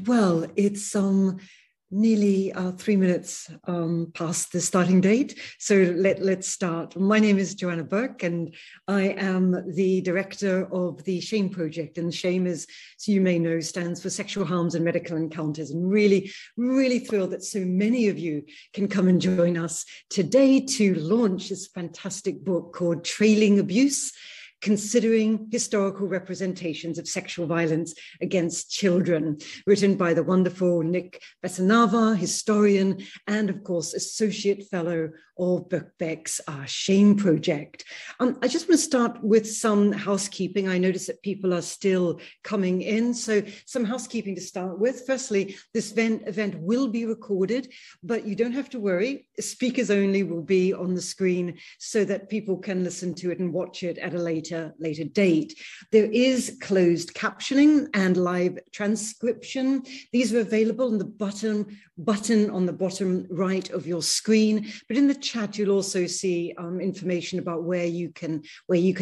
Well, it's nearly 3 minutes past the starting date. So let's start. My name is Joanna Bourke, and I am the director of the SHAME project. And SHAME, as you may know, stands for Sexual Harms and Medical Encounters. And really, really thrilled that so many of you can come and join us today to launch this fantastic book called Trailing Abuse: Considering Historical Representations of Sexual Violence Against Children, written by the wonderful Nick Basannavar, historian, and of course, Associate Fellow of Birkbeck's SHAME project. I just want to start with some housekeeping. I notice that people are still coming in, so some housekeeping to start with. Firstly, this event will be recorded, but you don't have to worry. Speakers only will be on the screen so that people can listen to it and watch it at a later date. There is closed captioning and live transcription. These are available on the button on the bottom right of your screen, but in the chat you'll also see information about where you can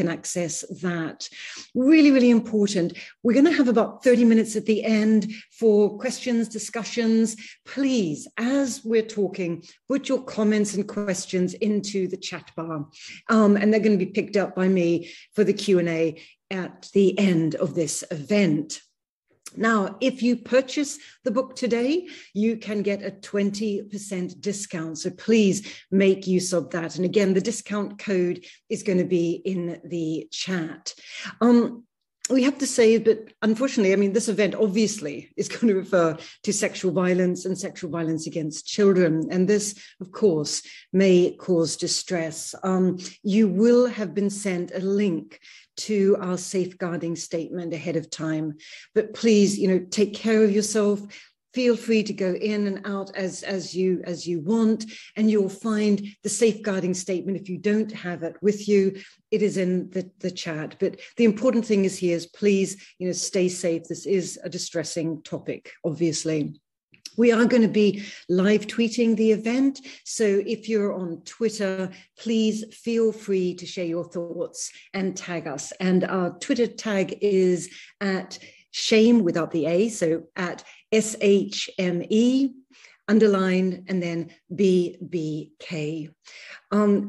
access that. Really, really important. We're going to have about 30 minutes at the end for questions, discussions. Please, as we're talking, put your comments and questions into the chat bar, and they're going to be picked up by me for the Q&A at the end of this event. Now, if you purchase the book today, you can get a 20% discount. So please make use of that. And again, the discount code is going to be in the chat. We have to say that, unfortunately, I mean, this event obviously is going to refer to sexual violence and sexual violence against children. And this, of course, may cause distress. You will have been sent a link to our safeguarding statement ahead of time. But please, take care of yourself. Feel free to go in and out as you want, and you'll find the safeguarding statement. If you don't have it with you, it is in the chat. But the important thing is please, stay safe. This is a distressing topic, obviously. We are going to be live tweeting the event. So if you're on Twitter, please feel free to share your thoughts and tag us. And our Twitter tag is at SHAME without the A, so at SHME _ and then BBK.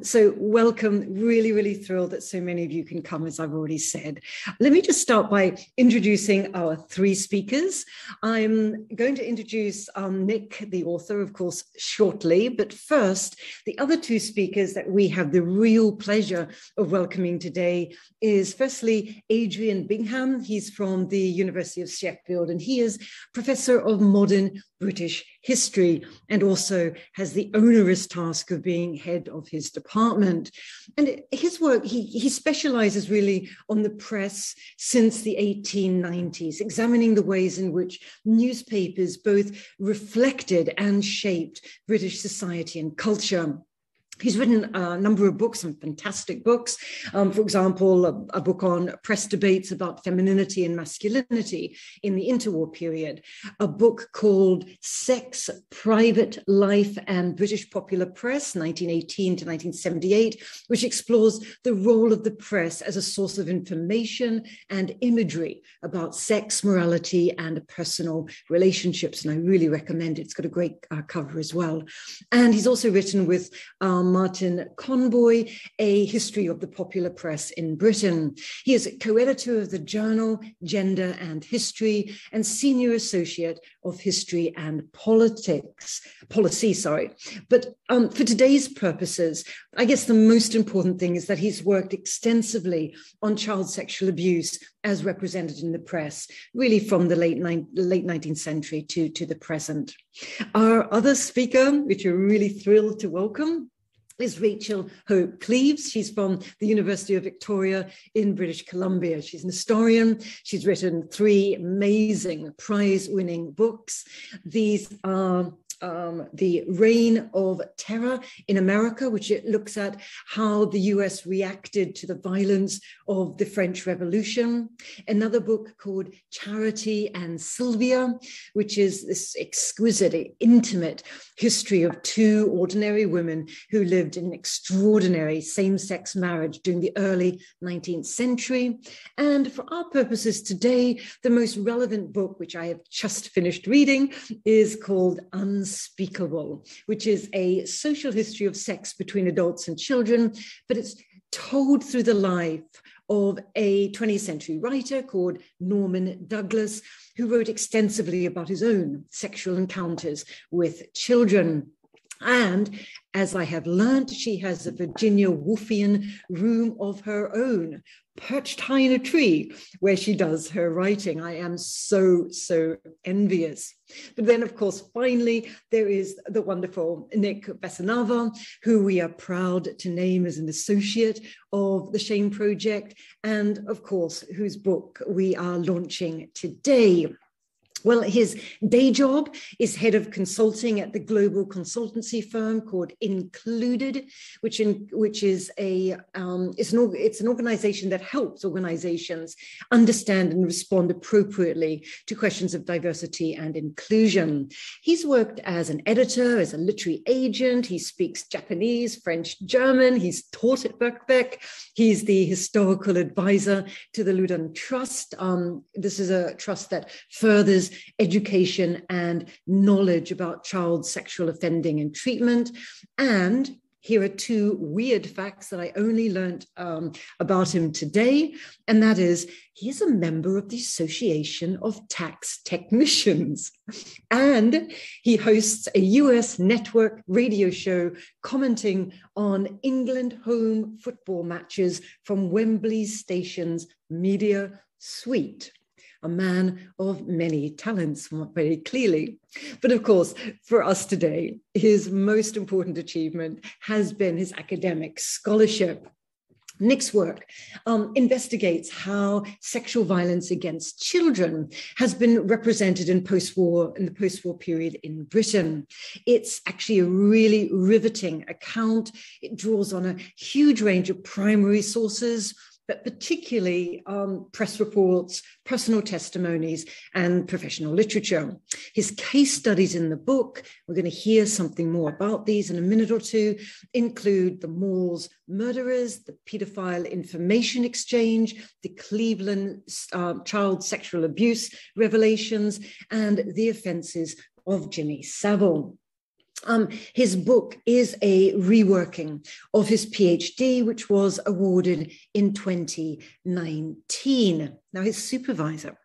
So welcome, really, really thrilled that so many of you can come, as I've already said. Let me just start by introducing our three speakers. I'm going to introduce Nick, the author, of course, shortly, but first, the other two speakers that we have the real pleasure of welcoming today is firstly, Adrian Bingham. He's from the University of Sheffield, and he is Professor of Modern British History and also has the onerous task of being head of his department. And his work, he specializes really on the press since the 1890s, examining the ways in which newspapers both reflected and shaped British society and culture. He's written a number of books, some fantastic books. For example, a book on press debates about femininity and masculinity in the interwar period, a book called Sex, Private Life and British Popular Press, 1918 to 1978, which explores the role of the press as a source of information and imagery about sex, morality, and personal relationships. And I really recommend it. It's got a great cover as well. And he's also written with Martin Conboy, A History of the Popular Press in Britain. He is co-editor of the journal Gender and History and Senior Associate of History and Policy. But for today's purposes, I guess the most important thing is that he's worked extensively on child sexual abuse as represented in the press, really from the late 19th century to the present. Our other speaker, which we're really thrilled to welcome, is Rachel Hope Cleves. She's from the University of Victoria in British Columbia. She's an historian. She's written 3 amazing prize-winning books. These are The Reign of Terror in America, which it looks at how the US reacted to the violence of the French Revolution. Another book called Charity and Sylvia, which is this exquisite, intimate history of two ordinary women who lived in extraordinary same-sex marriage during the early 19th century. And for our purposes today, the most relevant book, which I have just finished reading, is called Unspeakable, which is a social history of sex between adults and children, but it's told through the life of a 20th century writer called Norman Douglas, who wrote extensively about his own sexual encounters with children. And as I have learned, she has a Virginia Woolfian room of her own, perched high in a tree where she does her writing. I am so envious. But then, of course, finally, there is the wonderful Nick Basannavar, who we are proud to name as an associate of the Shame Project, and of course, whose book we are launching today. Well, his day job is head of consulting at the global consultancy firm called Included, which is it's an organization that helps organizations understand and respond appropriately to questions of diversity and inclusion. He's worked as an editor, as a literary agent. He speaks Japanese, French, German. He's taught at Birkbeck. He's the historical advisor to the Ludden Trust. This is a trust that furthers education and knowledge about child sexual offending and treatment. And here are two weird facts that I only learned about him today, and that is he is a member of the Association of Tax Technicians, and he hosts a US network radio show commenting on England home football matches from Wembley Station's Media Suite. A man of many talents, very clearly. But of course, for us today, his most important achievement has been his academic scholarship. Nick's work investigates how sexual violence against children has been represented in the post-war period in Britain. It's actually a really riveting account. It draws on a huge range of primary sources, but particularly press reports, personal testimonies, and professional literature. His case studies in the book, we're going to hear something more about these in a minute or two, include the Moors murderers, the paedophile information exchange, the Cleveland child sexual abuse revelations, and the offences of Jimmy Savile. His book is a reworking of his PhD, which was awarded in 2019. Now, his supervisor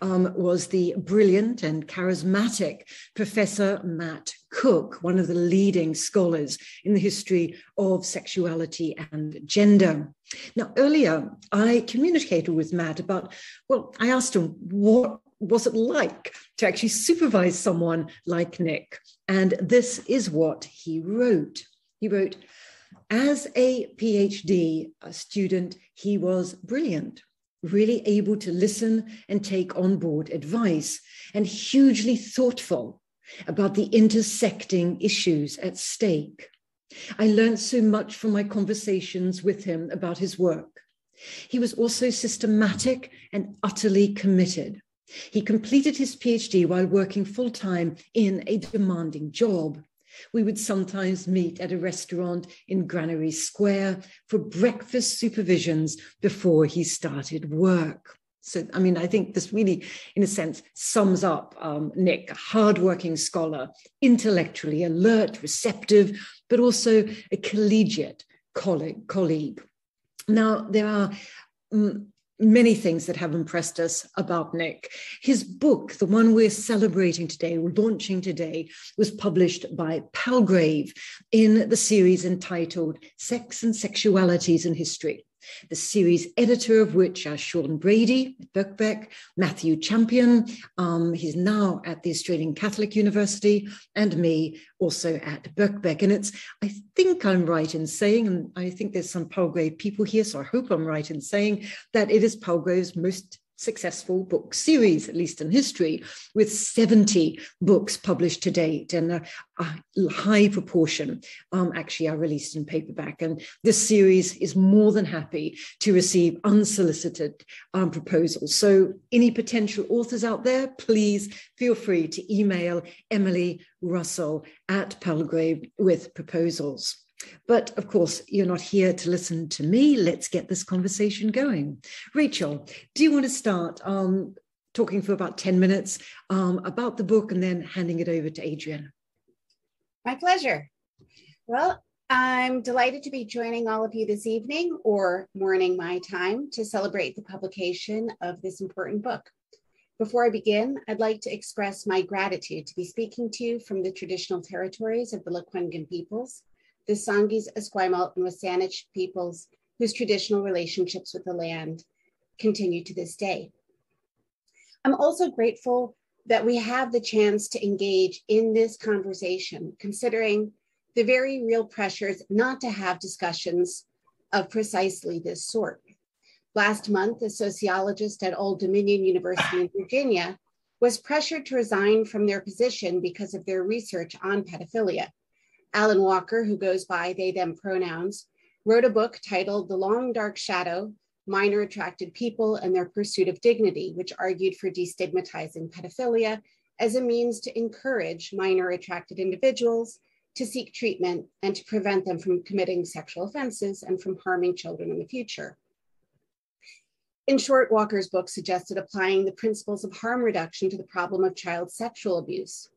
was the brilliant and charismatic Professor Matt Cook, one of the leading scholars in the history of sexuality and gender. Now, earlier, I communicated with Matt about, I asked him, what was it like to actually supervise someone like Nick? And this is what he wrote. He wrote, as a PhD student, he was brilliant, really able to listen and take on board advice, and hugely thoughtful about the intersecting issues at stake. I learned so much from my conversations with him about his work. He was also systematic and utterly committed. He completed his PhD while working full-time in a demanding job. We would sometimes meet at a restaurant in Granary Square for breakfast supervisions before he started work. So, I think this really, in a sense, sums up Nick, a hardworking scholar, intellectually alert, receptive, but also a collegiate colleague. Now, there are many things that have impressed us about Nick. His book, the one we're celebrating today, we're launching today, was published by Palgrave in the series entitled Sex and Sexualities in History. The series editor of which are Sean Brady at Birkbeck, Matthew Champion, he's now at the Australian Catholic University, and me also at Birkbeck. And I think I'm right in saying, and I think there's some Palgrave people here, so I hope I'm right in saying that it is Palgrave's most successful book series, at least in history, with 70 books published to date, and a high proportion actually are released in paperback. And this series is more than happy to receive unsolicited proposals. So any potential authors out there, please feel free to email Emily Russell at Palgrave with proposals. But of course, you're not here to listen to me. Let's get this conversation going. Rachel, do you want to start talking for about 10 minutes about the book and then handing it over to Adrian? My pleasure. Well, I'm delighted to be joining all of you this evening or morning my time to celebrate the publication of this important book. Before I begin, I'd like to express my gratitude to be speaking to you from the traditional territories of the Lekwungen peoples, the Sanghees, Esquimalt, and Wasanich peoples, whose traditional relationships with the land continue to this day. I'm also grateful that we have the chance to engage in this conversation, considering the very real pressures not to have discussions of precisely this sort. Last month, a sociologist at Old Dominion University in Virginia was pressured to resign from their position because of their research on pedophilia. Alan Walker, who goes by they, them pronouns, wrote a book titled The Long Dark Shadow, Minor Attracted People and Their Pursuit of Dignity, which argued for destigmatizing pedophilia as a means to encourage minor attracted individuals to seek treatment and to prevent them from committing sexual offenses and from harming children in the future. In short, Walker's book suggested applying the principles of harm reduction to the problem of child sexual abuse.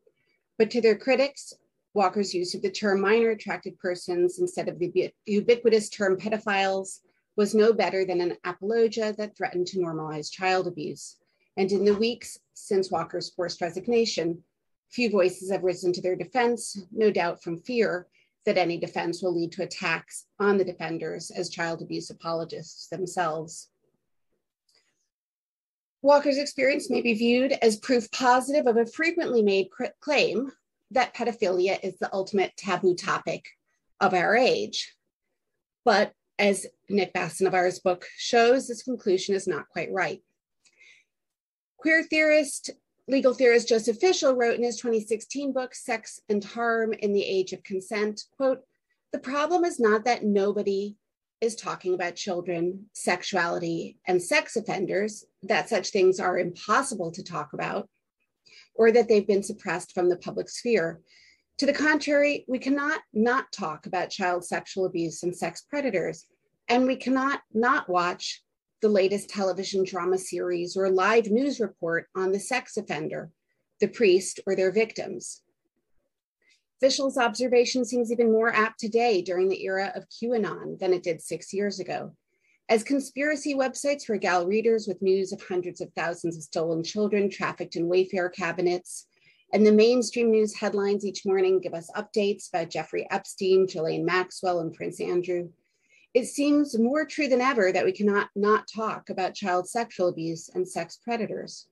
But to their critics, Walker's use of the term minor attracted persons instead of the ubiquitous term pedophiles was no better than an apologia that threatened to normalize child abuse. And in the weeks since Walker's forced resignation, few voices have risen to their defense, no doubt from fear that any defense will lead to attacks on the defenders as child abuse apologists themselves. Walker's experience may be viewed as proof positive of a frequently made claim that pedophilia is the ultimate taboo topic of our age. But as Nick Basannavar's book shows, this conclusion is not quite right. Queer theorist, legal theorist Joseph Fischel wrote in his 2016 book, Sex and Harm in the Age of Consent, quote, "The problem is not that nobody is talking about children, sexuality, and sex offenders, that such things are impossible to talk about, or that they've been suppressed from the public sphere. To the contrary, we cannot not talk about child sexual abuse and sex predators, and we cannot not watch the latest television drama series or live news report on the sex offender, the priest, or their victims." Fischel's observation seems even more apt today during the era of QAnon than it did 6 years ago. As conspiracy websites regale readers with news of hundreds of thousands of stolen children trafficked in Wayfair cabinets, and the mainstream news headlines each morning give us updates about Jeffrey Epstein, Ghislaine Maxwell, and Prince Andrew, it seems more true than ever that we cannot not talk about child sexual abuse and sex predators.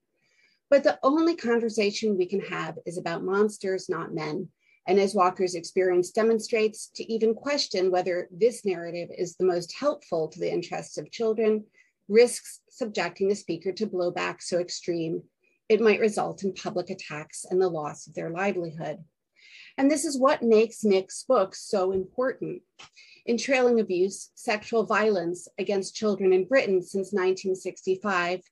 But the only conversation we can have is about monsters, not men. And as Walker's experience demonstrates, to even question whether this narrative is the most helpful to the interests of children risks subjecting the speaker to blowback so extreme it might result in public attacks and the loss of their livelihood. And this is what makes Nick's book so important. In Trailing Abuse, Sexual Violence Against Children in Britain since 1965,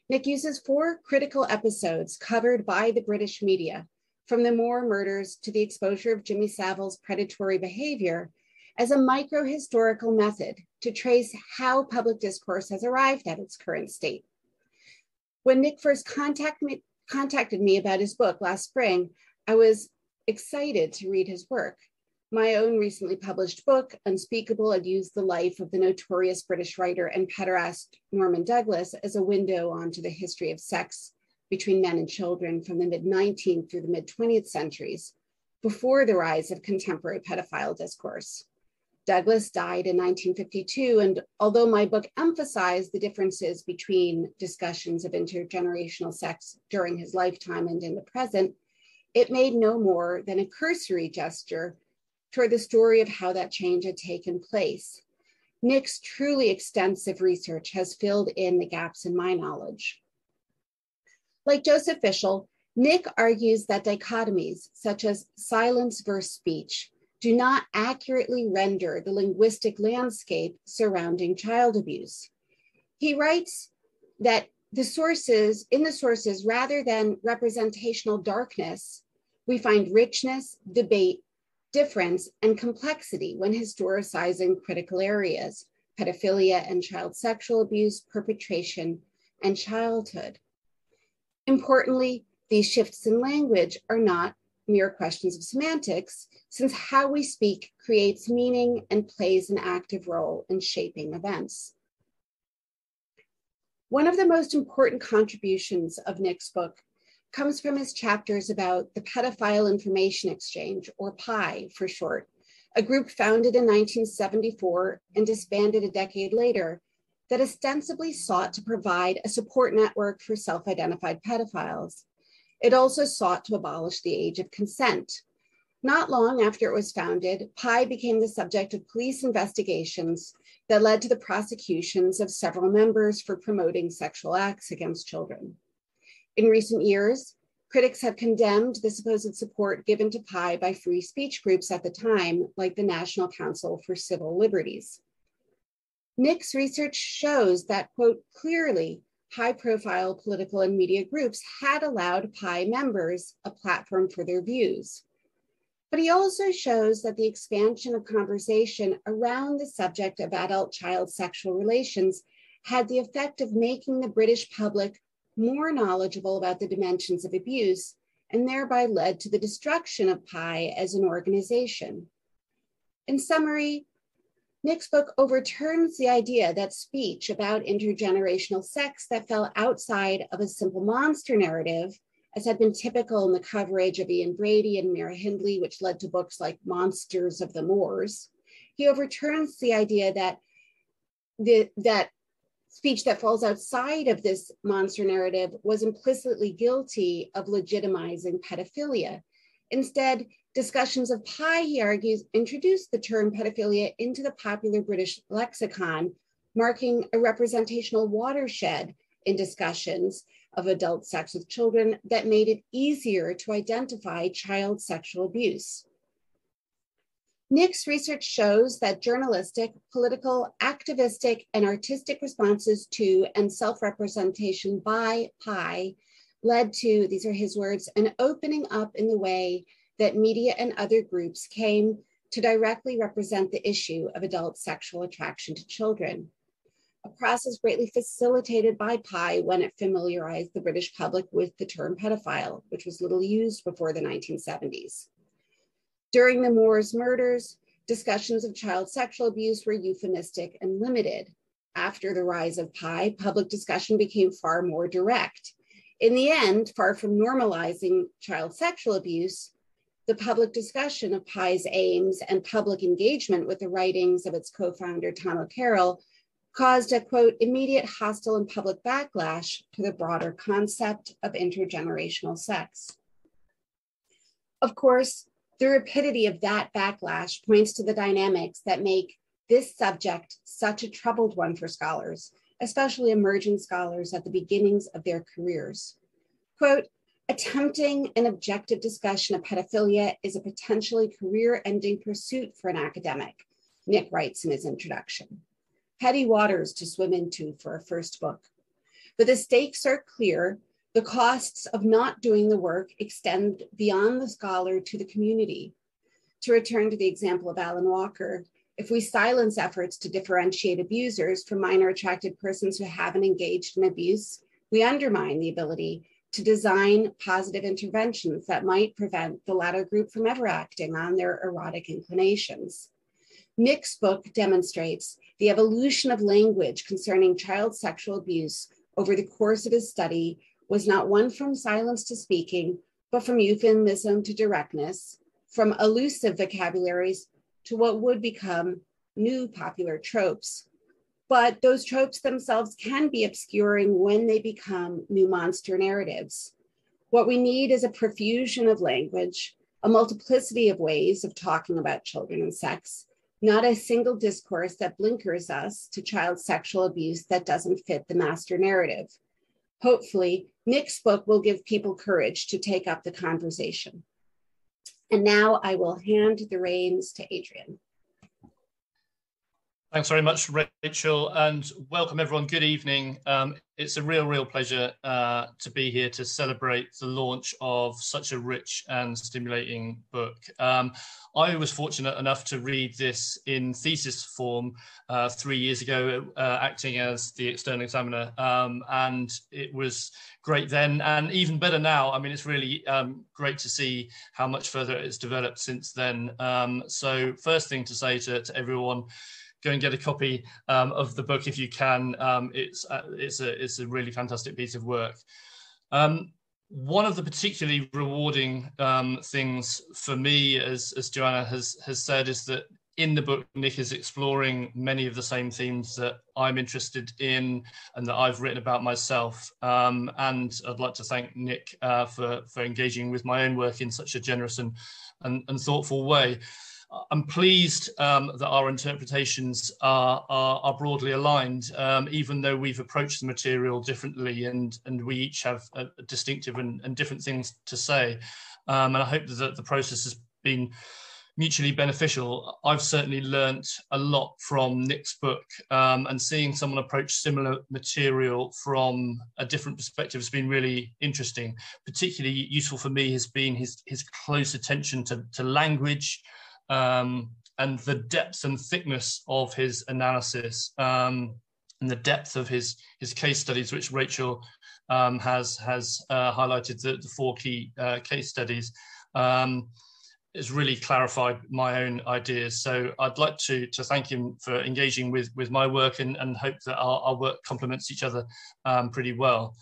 Nick uses 4 critical episodes covered by the British media, from the Moore murders to the exposure of Jimmy Savile's predatory behavior, as a micro-historical method to trace how public discourse has arrived at its current state. When Nick first contacted me about his book last spring, I was excited to read his work. My own recently published book, Unspeakable, had used the life of the notorious British writer and pederast Norman Douglas as a window onto the history of sex between men and children from the mid-19th through the mid-20th centuries, before the rise of contemporary pedophile discourse. Douglas died in 1952, and although my book emphasized the differences between discussions of intergenerational sex during his lifetime and in the present, it made no more than a cursory gesture toward the story of how that change had taken place. Nick's truly extensive research has filled in the gaps in my knowledge. Like Joseph Fischel, Nick argues that dichotomies such as silence versus speech do not accurately render the linguistic landscape surrounding child abuse. He writes that in the sources, rather than representational darkness, we find richness, debate, difference, and complexity when historicizing critical areas, pedophilia and child sexual abuse, perpetration, and childhood. Importantly, these shifts in language are not mere questions of semantics, since how we speak creates meaning and plays an active role in shaping events. One of the most important contributions of Nick's book comes from his chapters about the Pedophile Information Exchange, or PI for short, a group founded in 1974 and disbanded a decade later that ostensibly sought to provide a support network for self-identified pedophiles. It also sought to abolish the age of consent. Not long after it was founded, PI became the subject of police investigations that led to the prosecutions of several members for promoting sexual acts against children. In recent years, critics have condemned the supposed support given to PI by free speech groups at the time, like the National Council for Civil Liberties. Nick's research shows that, quote, clearly, high-profile political and media groups had allowed PI members a platform for their views. But he also shows that the expansion of conversation around the subject of adult-child sexual relations had the effect of making the British public more knowledgeable about the dimensions of abuse, and thereby led to the destruction of PI as an organization. In summary, Nick's book overturns the idea that speech about intergenerational sex that fell outside of a simple monster narrative, as had been typical in the coverage of Ian Brady and Mira Hindley, which led to books like Monsters of the Moors. He overturns the idea that that speech that falls outside of this monster narrative was implicitly guilty of legitimizing pedophilia. Instead, discussions of PI, he argues, introduced the term pedophilia into the popular British lexicon, marking a representational watershed in discussions of adult sex with children that made it easier to identify child sexual abuse. Nick's research shows that journalistic, political, activistic, and artistic responses to and self-representation by PI led to, these are his words, an opening up in the way that media and other groups came to directly represent the issue of adult sexual attraction to children, a process greatly facilitated by PI when it familiarized the British public with the term pedophile, which was little used before the 1970s. During the Moors murders, discussions of child sexual abuse were euphemistic and limited. After the rise of PI, public discussion became far more direct. In the end, far from normalizing child sexual abuse, the public discussion of PI's aims and public engagement with the writings of its co-founder, Tom O'Carroll, caused a, quote, immediate hostile and public backlash to the broader concept of intergenerational sex. Of course, the rapidity of that backlash points to the dynamics that make this subject such a troubled one for scholars, especially emerging scholars at the beginnings of their careers. Quote, attempting an objective discussion of pedophilia is a potentially career-ending pursuit for an academic, Nick writes in his introduction. Heady waters to swim into for a first book. But the stakes are clear. The costs of not doing the work extend beyond the scholar to the community. To return to the example of Alan Walker, if we silence efforts to differentiate abusers from minor attracted persons who haven't engaged in abuse, we undermine the ability to design positive interventions that might prevent the latter group from ever acting on their erotic inclinations. Nick's book demonstrates the evolution of language concerning child sexual abuse over the course of his study was not one from silence to speaking, but from euphemism to directness, from elusive vocabularies to what would become new popular tropes. But those tropes themselves can be obscuring when they become new monster narratives. What we need is a profusion of language, a multiplicity of ways of talking about children and sex, not a single discourse that blinkers us to child sexual abuse that doesn't fit the master narrative. Hopefully, Nick's book will give people courage to take up the conversation. And now I will hand the reins to Adrian. Thanks very much, Rachel, and welcome everyone. Good evening. It's a real pleasure to be here to celebrate the launch of such a rich and stimulating book. I was fortunate enough to read this in thesis form 3 years ago, acting as the external examiner, and it was great then, and even better now. I mean, it's really great to see how much further it's developed since then. So first thing to say to everyone, go and get a copy of the book if you can. It's a really fantastic piece of work. One of the particularly rewarding things for me, as Joanna has said, is that in the book, Nick is exploring many of the same themes that I'm interested in and that I've written about myself. And I'd like to thank Nick for engaging with my own work in such a generous and thoughtful way. I'm pleased that our interpretations are broadly aligned, even though we've approached the material differently and we each have a distinctive and different things to say. And I hope that the process has been mutually beneficial. I've certainly learnt a lot from Nick's book, and seeing someone approach similar material from a different perspective has been really interesting. Particularly useful for me has been his close attention to language, and the depth and thickness of his analysis, and the depth of his case studies, which Rachel has highlighted, the 4 key case studies, has really clarified my own ideas. So I'd like to thank him for engaging with my work, and hope that our work complements each other pretty well.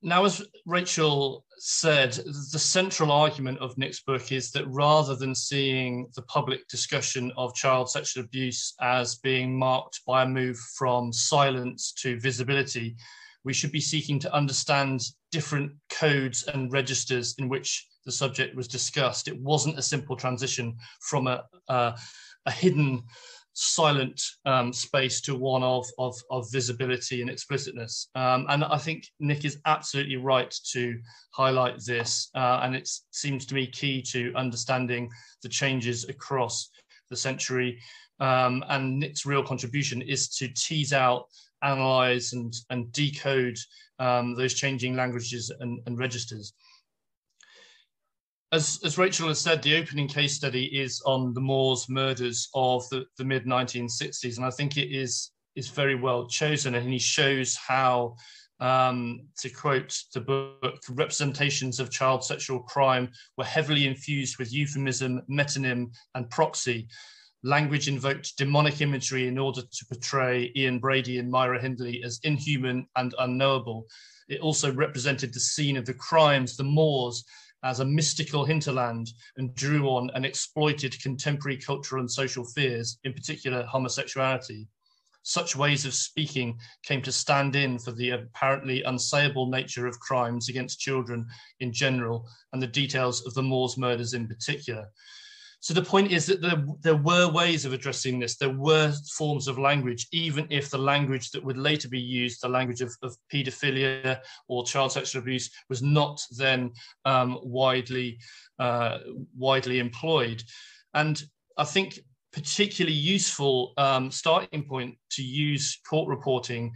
Now, as Rachel said, the central argument of Nick's book is that rather than seeing the public discussion of child sexual abuse as being marked by a move from silence to visibility, we should be seeking to understand different codes and registers in which the subject was discussed. It wasn't a simple transition from a hidden, silent space to one of visibility and explicitness. And I think Nick is absolutely right to highlight this, and it seems to me key to understanding the changes across the century. And Nick's real contribution is to tease out, analyze and decode those changing languages and registers. As Rachel has said, the opening case study is on the Moors murders of the mid-1960s, and I think it is very well chosen, and he shows how, to quote the book, representations of child sexual crime were heavily infused with euphemism, metonym, and proxy. Language invoked demonic imagery in order to portray Ian Brady and Myra Hindley as inhuman and unknowable. It also represented the scene of the crimes, the Moors, as a mystical hinterland, and drew on and exploited contemporary cultural and social fears, in particular homosexuality. Such ways of speaking came to stand in for the apparently unsayable nature of crimes against children in general, and the details of the Moors murders in particular. So the point is that there were ways of addressing this. There were forms of language, even if the language that would later be used, the language of paedophilia or child sexual abuse, was not then widely employed. And I think particularly useful starting point to use court reporting,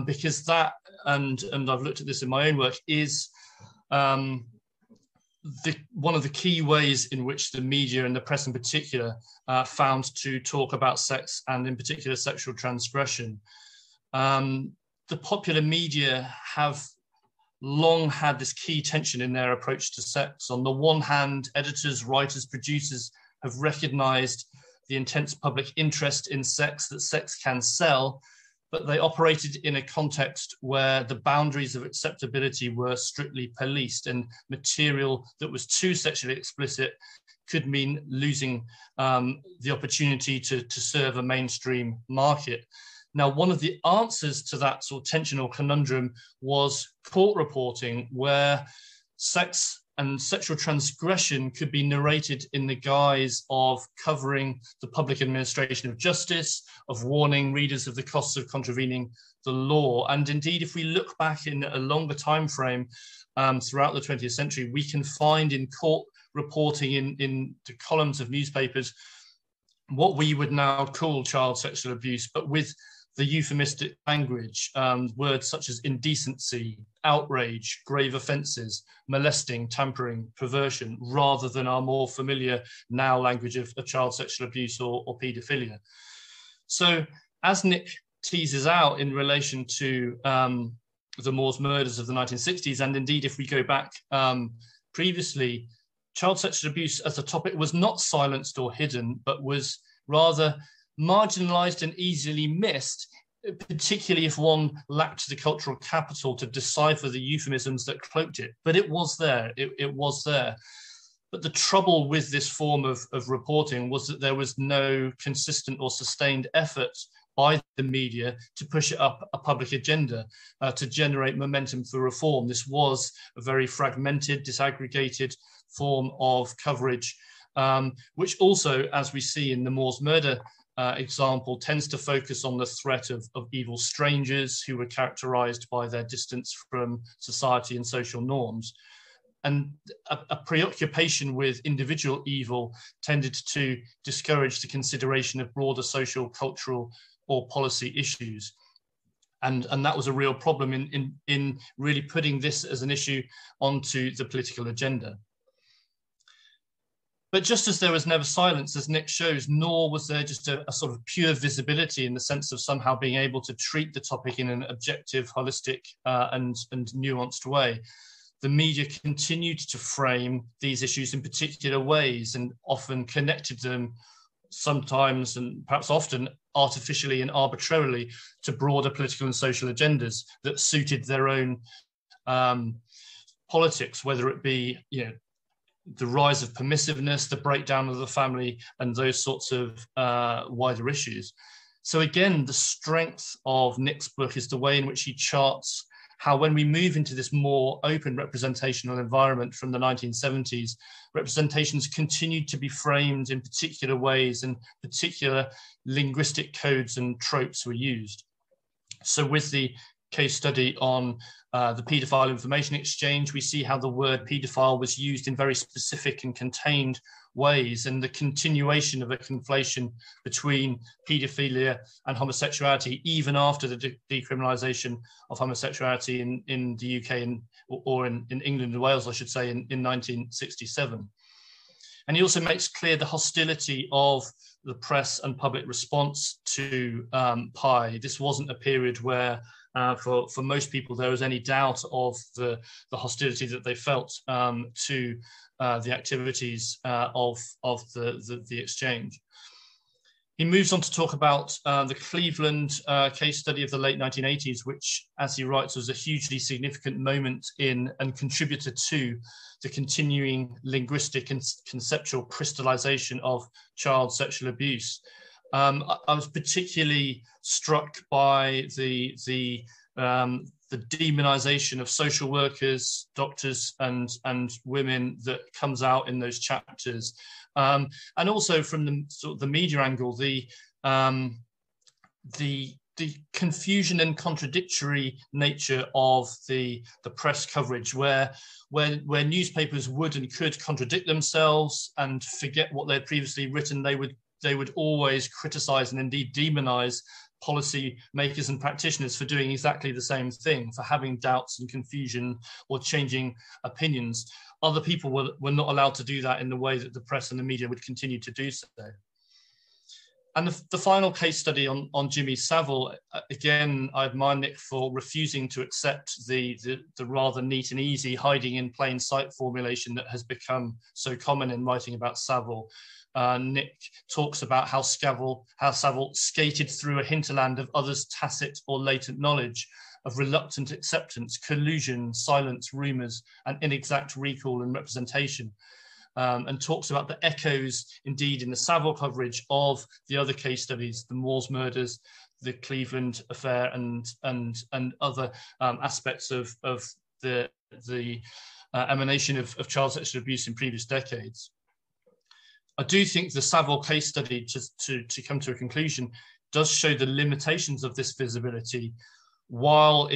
because that, and I've looked at this in my own work, is one of the key ways in which the media and the press in particular found to talk about sex, and in particular sexual transgression. The popular media have long had this key tension in their approach to sex. On the one hand, editors, writers, producers have recognized the intense public interest in sex, that sex can sell, but they operated in a context where the boundaries of acceptability were strictly policed, and material that was too sexually explicit could mean losing the opportunity to serve a mainstream market. Now, one of the answers to that sort of tension or conundrum was court reporting, where sex and sexual transgression could be narrated in the guise of covering the public administration of justice, of warning readers of the costs of contravening the law. And indeed, if we look back in a longer time frame throughout the 20th century, we can find in court reporting in the columns of newspapers what we would now call child sexual abuse, but with the euphemistic language, words such as indecency, outrage, grave offences, molesting, tampering, perversion, rather than our more familiar now language of child sexual abuse or paedophilia. So as Nick teases out in relation to the Moors murders of the 1960s, and indeed if we go back previously, child sexual abuse as a topic was not silenced or hidden, but was rather marginalized and easily missed, particularly if one lacked the cultural capital to decipher the euphemisms that cloaked it. But it was there, it was there. But the trouble with this form of reporting was that there was no consistent or sustained effort by the media to push it up a public agenda, to generate momentum for reform. This was a very fragmented, disaggregated form of coverage, which also, as we see in the Moors murder example, tends to focus on the threat of evil strangers who were characterized by their distance from society and social norms. And a preoccupation with individual evil tended to discourage the consideration of broader social, cultural, or policy issues. And that was a real problem in really putting this as an issue onto the political agenda. But just as there was never silence, as Nick shows, nor was there just a sort of pure visibility in the sense of somehow being able to treat the topic in an objective, holistic, and nuanced way. The media continued to frame these issues in particular ways and often connected them sometimes and perhaps often artificially and arbitrarily to broader political and social agendas that suited their own politics, whether it be, the rise of permissiveness, the breakdown of the family, and those sorts of wider issues. So again, the strength of Nick's book is the way in which he charts how when we move into this more open representational environment from the 1970s, representations continued to be framed in particular ways and particular linguistic codes and tropes were used. So with the case study on the paedophile information exchange, we see how the word paedophile was used in very specific and contained ways, and the continuation of a conflation between paedophilia and homosexuality, even after the decriminalisation of homosexuality in the UK or in England and Wales, I should say, in 1967. And he also makes clear the hostility of the press and public response to Pi. This wasn't a period where for most people there was any doubt of the hostility that they felt to the activities of the exchange. He moves on to talk about the Cleveland case study of the late 1980s, which, as he writes, was a hugely significant moment in and contributor to the continuing linguistic and conceptual crystallization of child sexual abuse. I was particularly struck by the demonization of social workers, doctors, and women that comes out in those chapters, and also from the media angle, the confusion and contradictory nature of the press coverage, where newspapers would and could contradict themselves and forget what they'd previously written. They would always criticize and indeed demonize policy makers and practitioners for doing exactly the same thing, for having doubts and confusion or changing opinions. Other people were not allowed to do that in the way that the press and the media would continue to do so. And the final case study on Jimmy Savile, again, I admire Nick for refusing to accept the rather neat and easy hiding in plain sight formulation that has become so common in writing about Savile. Nick talks about how Savile skated through a hinterland of others' tacit or latent knowledge, of reluctant acceptance, collusion, silence, rumours, and inexact recall and representation, and talks about the echoes, indeed, in the Savile coverage of the other case studies, the Moors murders, the Cleveland affair, and other aspects of the emanation of child sexual abuse in previous decades. I do think the Savile case study, just to come to a conclusion, does show the limitations of this visibility. While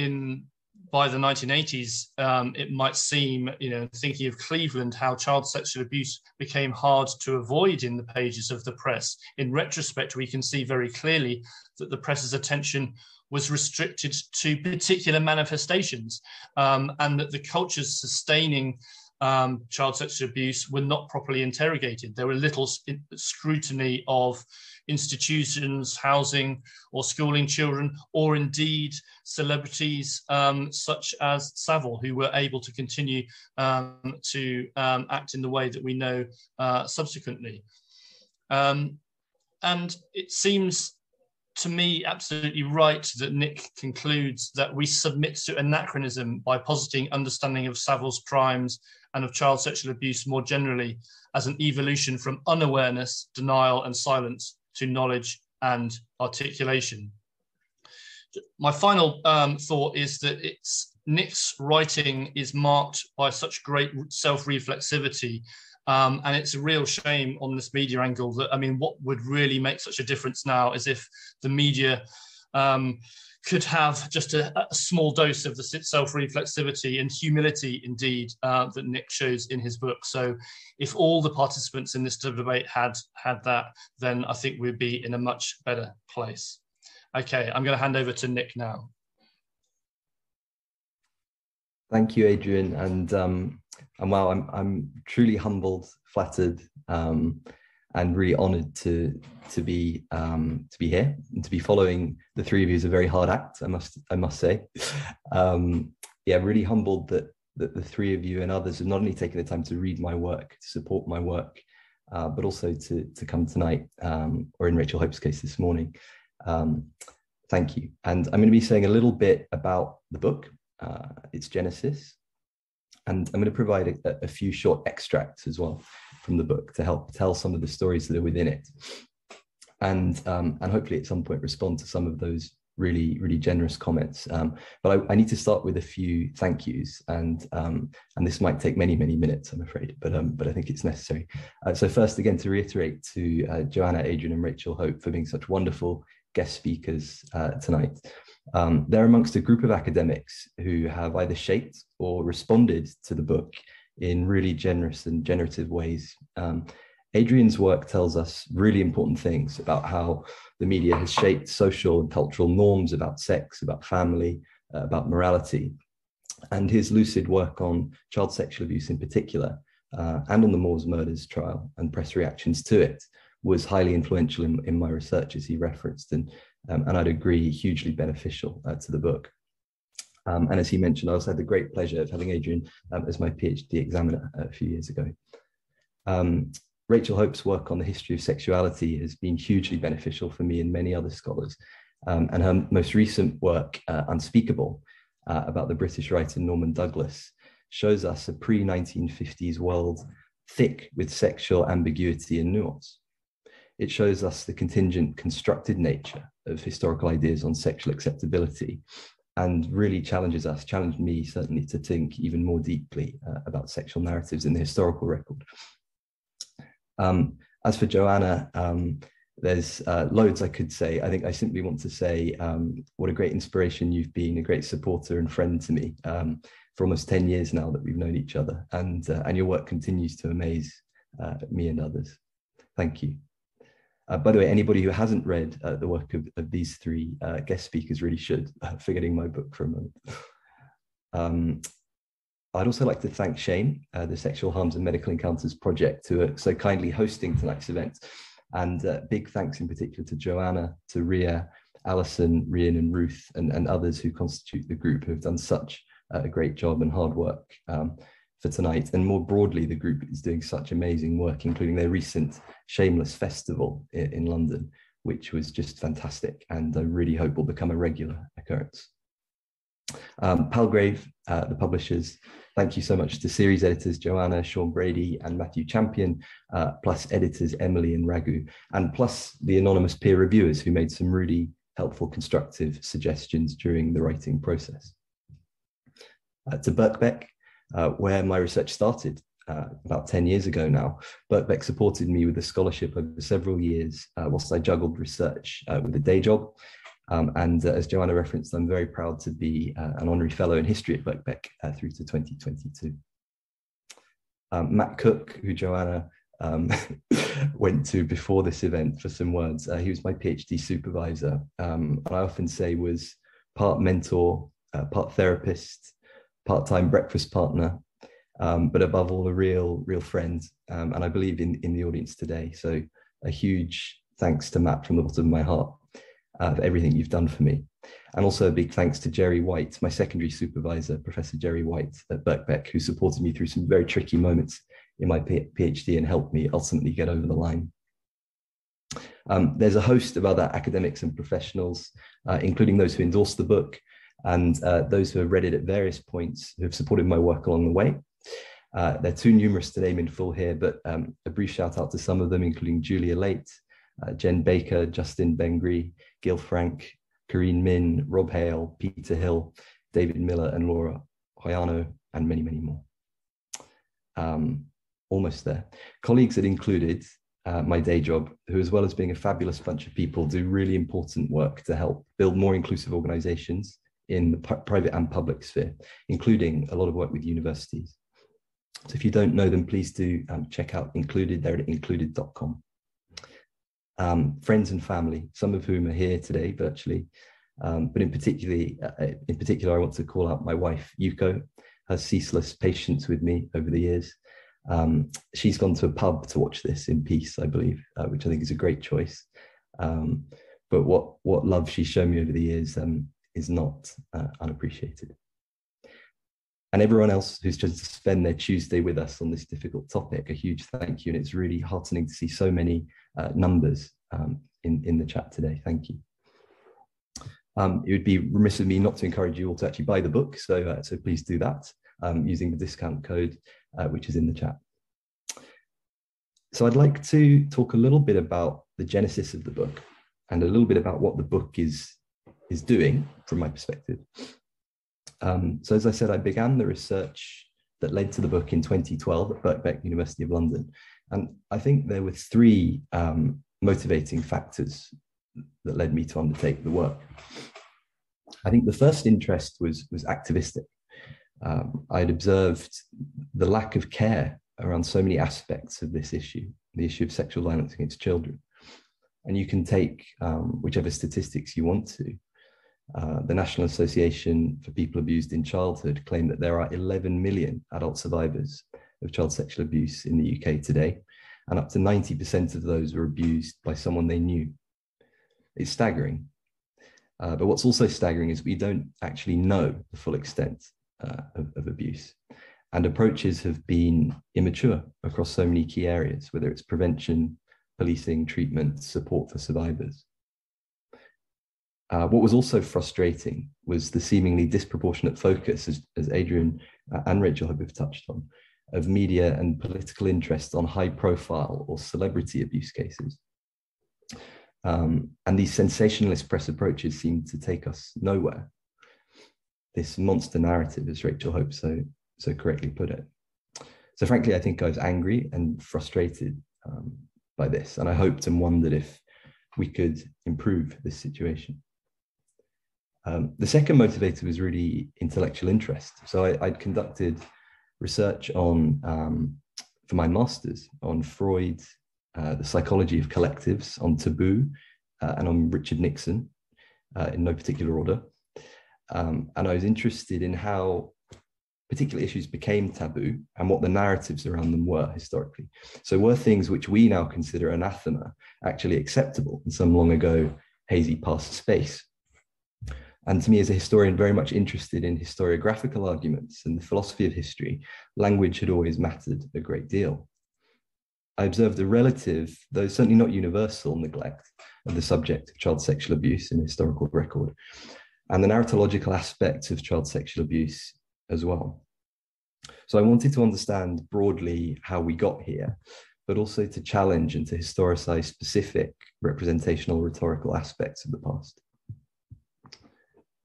by the 1980s, it might seem, thinking of Cleveland, how child sexual abuse became hard to avoid in the pages of the press. In retrospect, we can see very clearly that the press's attention was restricted to particular manifestations, and that the cultures sustaining child sexual abuse were not properly interrogated. There were little scrutiny of institutions, housing or schooling children, or indeed celebrities such as Savile, who were able to continue to act in the way that we know subsequently. And it seems to me absolutely right that Nick concludes that we submit to anachronism by positing understanding of Savile's crimes and of child sexual abuse more generally as an evolution from unawareness, denial and silence to knowledge and articulation. My final thought is that Nick's writing is marked by such great self-reflexivity, and it's a real shame on this media angle that, what would really make such a difference now is if the media could have just a small dose of the self-reflexivity and humility, indeed, that Nick shows in his book. So if all the participants in this debate had that, then I think we'd be in a much better place. Okay, I'm going to hand over to Nick now. Thank you, Adrian. And wow, I'm truly humbled, flattered, and really honoured to be here and to be following the three of you is a very hard act, I must say. Yeah, really humbled that the three of you and others have not only taken the time to read my work, to support my work, but also to come tonight, or in Rachel Hope's case this morning. Thank you. And I'm going to be saying a little bit about the book, its genesis, and I'm going to provide a few short extracts as well from the book to help tell some of the stories that are within it, and hopefully at some point respond to some of those really, really generous comments. But I need to start with a few thank yous, and this might take many, many minutes, I'm afraid, but I think it's necessary. So first, again, to reiterate to Joanna, Adrian, and Rachel Hope for being such wonderful guest speakers tonight. They're amongst a group of academics who have either shaped or responded to the book in really generous and generative ways. Adrian's work tells us really important things about how the media has shaped social and cultural norms about sex, about family, about morality. And his lucid work on child sexual abuse in particular, and on the Moors murders trial and press reactions to it, was highly influential in my research, as he referenced, and I'd agree, hugely beneficial to the book. And as he mentioned, I also had the great pleasure of having Adrian as my PhD examiner a few years ago. Rachel Hope's work on the history of sexuality has been hugely beneficial for me and many other scholars. And her most recent work, Unspeakable, about the British writer Norman Douglas, shows us a pre-1950s world thick with sexual ambiguity and nuance. It shows us the contingent, constructed nature of historical ideas on sexual acceptability, and really challenged me certainly to think even more deeply about sexual narratives in the historical record. As for Joanna, there's loads I could say. I think I simply want to say what a great inspiration you've been, a great supporter and friend to me for almost 10 years now that we've known each other, and your work continues to amaze me and others. Thank you. By the way, anybody who hasn't read the work of these three guest speakers really should, forgetting my book for a moment. I'd also like to thank Shane, the Sexual Harms and Medical Encounters Project, who are so kindly hosting tonight's event. And big thanks in particular to Joanna, to Ria, Alison, Rian and Ruth, and others who constitute the group, who have done such a great job and hard work for tonight. And more broadly, the group is doing such amazing work, including their recent Shameless Festival in London, which was just fantastic, and I really hope will become a regular occurrence. Palgrave, the publishers, thank you so much to series editors Joanna, Sean Brady and Matthew Champion, plus editors Emily and Raghu, and plus the anonymous peer reviewers who made some really helpful, constructive suggestions during the writing process. To Birkbeck, where my research started about 10 years ago now. Birkbeck supported me with a scholarship over several years whilst I juggled research with a day job. And as Joanna referenced, I'm very proud to be an honorary fellow in history at Birkbeck through to 2022. Matt Cook, who Joanna went to before this event for some words, he was my PhD supervisor, and I often say was part mentor, part therapist, part-time breakfast partner, but above all a real friend, and I believe in the audience today. So a huge thanks to Matt from the bottom of my heart for everything you've done for me. And also a big thanks to Jerry White, my secondary supervisor, Professor Jerry White at Birkbeck, who supported me through some very tricky moments in my PhD and helped me ultimately get over the line. There's a host of other academics and professionals, including those who endorsed the book and those who have read it at various points, who have supported my work along the way. They're too numerous to name in full here, but a brief shout out to some of them, including Julia Late, Jen Baker, Justin Bengry, Gil Frank, Corrine Min, Rob Hale, Peter Hill, David Miller and Laura Hoyano, and many, many more. Almost there. Colleagues that included my day job, who as well as being a fabulous bunch of people, do really important work to help build more inclusive organizations in the private and public sphere, including a lot of work with universities. So if you don't know them, please do check out Included. They're at included.com. Friends and family, some of whom are here today virtually, but in particular, I want to call out my wife, Yuko, her ceaseless patience with me over the years. She's gone to a pub to watch this in peace, I believe, which I think is a great choice. But what love she's shown me over the years is not unappreciated. And everyone else who's just to spend their Tuesday with us on this difficult topic, a huge thank you. And it's really heartening to see so many numbers in the chat today. Thank you. It would be remiss of me not to encourage you all to actually buy the book. So please do that using the discount code, which is in the chat. So I'd like to talk a little bit about the genesis of the book and a little bit about what the book is doing from my perspective. So as I said, I began the research that led to the book in 2012 at Birkbeck, University of London. And I think there were three motivating factors that led me to undertake the work. I think the first interest was activistic. I'd observed the lack of care around so many aspects of this issue, the issue of sexual violence against children. And you can take whichever statistics you want to. The National Association for People Abused in Childhood claim that there are 11 million adult survivors of child sexual abuse in the UK today, and up to 90% of those were abused by someone they knew. It's staggering. But what's also staggering is we don't actually know the full extent of abuse. And approaches have been immature across so many key areas, whether it's prevention, policing, treatment, support for survivors. What was also frustrating was the seemingly disproportionate focus, as Adrian and Rachel have touched on, of media and political interest on high-profile or celebrity abuse cases. And these sensationalist press approaches seem to take us nowhere. This monster narrative, as Rachel Hope so correctly put it. So frankly, I think I was angry and frustrated by this, and I hoped and wondered if we could improve this situation. The second motivator was really intellectual interest. So I'd conducted research on, for my master's, on Freud, the psychology of collectives, on taboo, and on Richard Nixon, in no particular order. And I was interested in how particular issues became taboo and what the narratives around them were historically. So were things which we now consider anathema actually acceptable in some long ago hazy past space? And to me, as a historian very much interested in historiographical arguments and the philosophy of history, language had always mattered a great deal. I observed a relative, though certainly not universal, neglect of the subject of child sexual abuse in the historical record, and the narratological aspects of child sexual abuse as well. So I wanted to understand broadly how we got here, but also to challenge and to historicize specific representational rhetorical aspects of the past.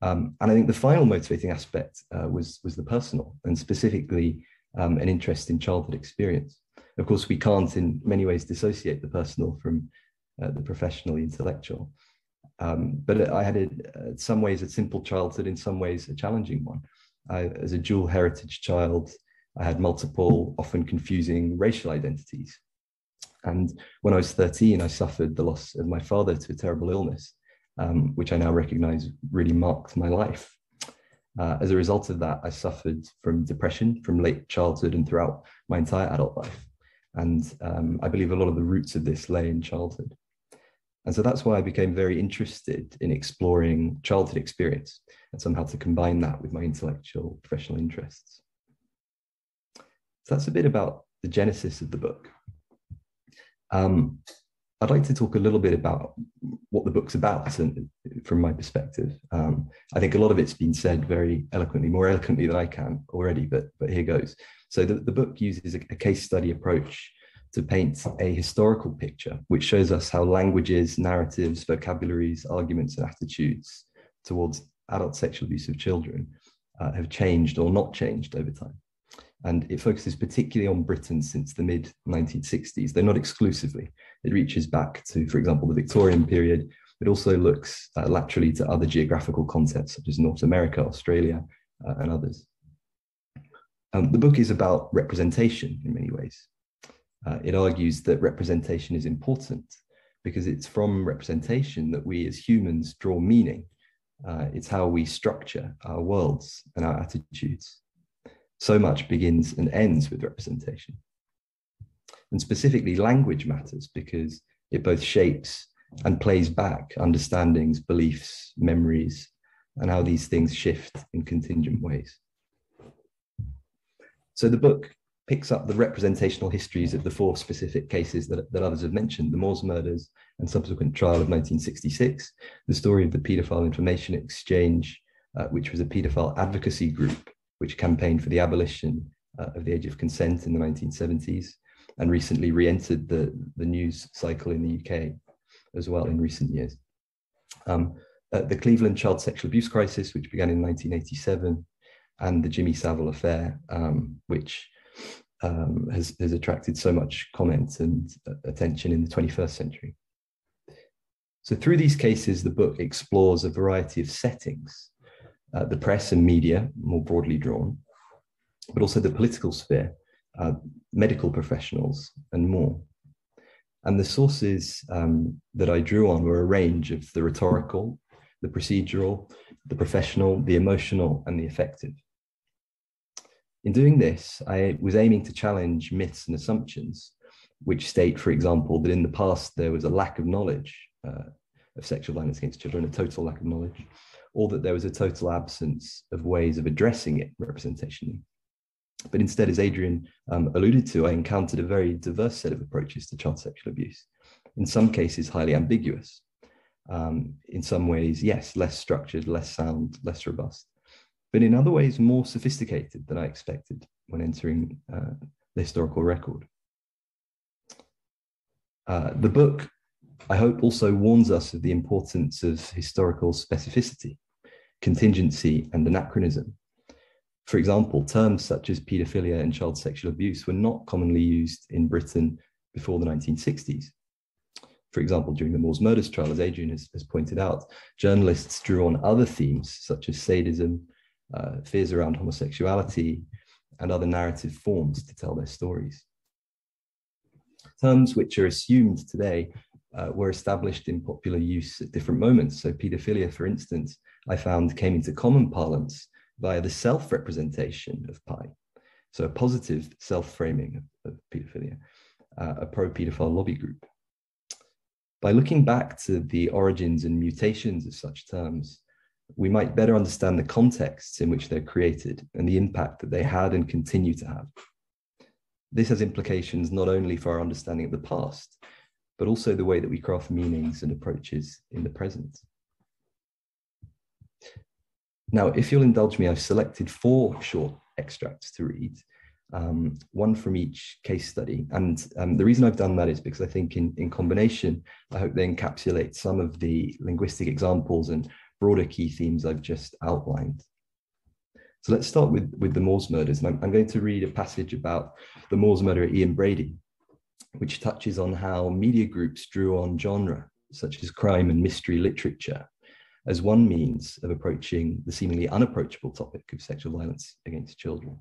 And I think the final motivating aspect was the personal, and specifically an interest in childhood experience. Of course, we can't in many ways dissociate the personal from the professional, the intellectual. But I had in some ways a simple childhood, in some ways a challenging one. As a dual heritage child, I had multiple, often confusing racial identities. And when I was 13, I suffered the loss of my father to a terrible illness, which I now recognize really marked my life. As a result of that, I suffered from depression from late childhood and throughout my entire adult life. And I believe a lot of the roots of this lay in childhood. And so that's why I became very interested in exploring childhood experience and somehow to combine that with my intellectual professional interests. So that's a bit about the genesis of the book. I'd like to talk a little bit about what the book's about and from my perspective. I think a lot of it's been said very eloquently, more eloquently than I can already, but here goes. So the book uses a case study approach to paint a historical picture, which shows us how languages, narratives, vocabularies, arguments, and attitudes towards adult sexual abuse of children have changed or not changed over time. And it focuses particularly on Britain since the mid-1960s, though not exclusively. It reaches back to, for example, the Victorian period. It also looks laterally to other geographical contexts, such as North America, Australia, and others. The book is about representation in many ways. It argues that representation is important because it's from representation that we as humans draw meaning. It's how we structure our worlds and our attitudes. So much begins and ends with representation. And specifically, language matters because it both shapes and plays back understandings, beliefs, memories, and how these things shift in contingent ways. So the book picks up the representational histories of the 4 specific cases that others have mentioned: the Moors murders and subsequent trial of 1966, the story of the Paedophile Information Exchange, which was a paedophile advocacy group which campaigned for the abolition of the age of consent in the 1970s, and recently re-entered the news cycle in the UK as well in recent years. The Cleveland child sexual abuse crisis, which began in 1987, and the Jimmy Savile affair, which has attracted so much comment and attention in the 21st century. So through these cases, the book explores a variety of settings, the press and media, more broadly drawn, but also the political sphere, medical professionals, and more. And the sources that I drew on were a range of the rhetorical, the procedural, the professional, the emotional, and the affective. In doing this, I was aiming to challenge myths and assumptions, which state, for example, that in the past there was a lack of knowledge of sexual violence against children, a total lack of knowledge, or that there was a total absence of ways of addressing it representationally. But instead, as Adrian alluded to, I encountered a very diverse set of approaches to child sexual abuse, in some cases highly ambiguous, in some ways, yes, less structured, less sound, less robust, but in other ways more sophisticated than I expected when entering the historical record. The book, I hope, also warns us of the importance of historical specificity, contingency, and anachronism. For example, terms such as paedophilia and child sexual abuse were not commonly used in Britain before the 1960s. For example, during the Moors murders trial, as Adrian has pointed out, journalists drew on other themes such as sadism, fears around homosexuality, and other narrative forms to tell their stories. Terms which are assumed today were established in popular use at different moments. So paedophilia, for instance, I found came into common parlance via the self-representation of pi. So a positive self-framing of paedophilia, a pro-paedophile lobby group. By looking back to the origins and mutations of such terms, we might better understand the contexts in which they're created and the impact that they had and continue to have. This has implications not only for our understanding of the past, but also the way that we craft meanings and approaches in the present. Now, if you'll indulge me, I've selected 4 short extracts to read, one from each case study. And the reason I've done that is because I think in combination, I hope they encapsulate some of the linguistic examples and broader key themes I've just outlined. So let's start with the Moors murders. And I'm going to read a passage about the Moors murderer Ian Brady, which touches on how media groups drew on genre, such as crime and mystery literature, as one means of approaching the seemingly unapproachable topic of sexual violence against children.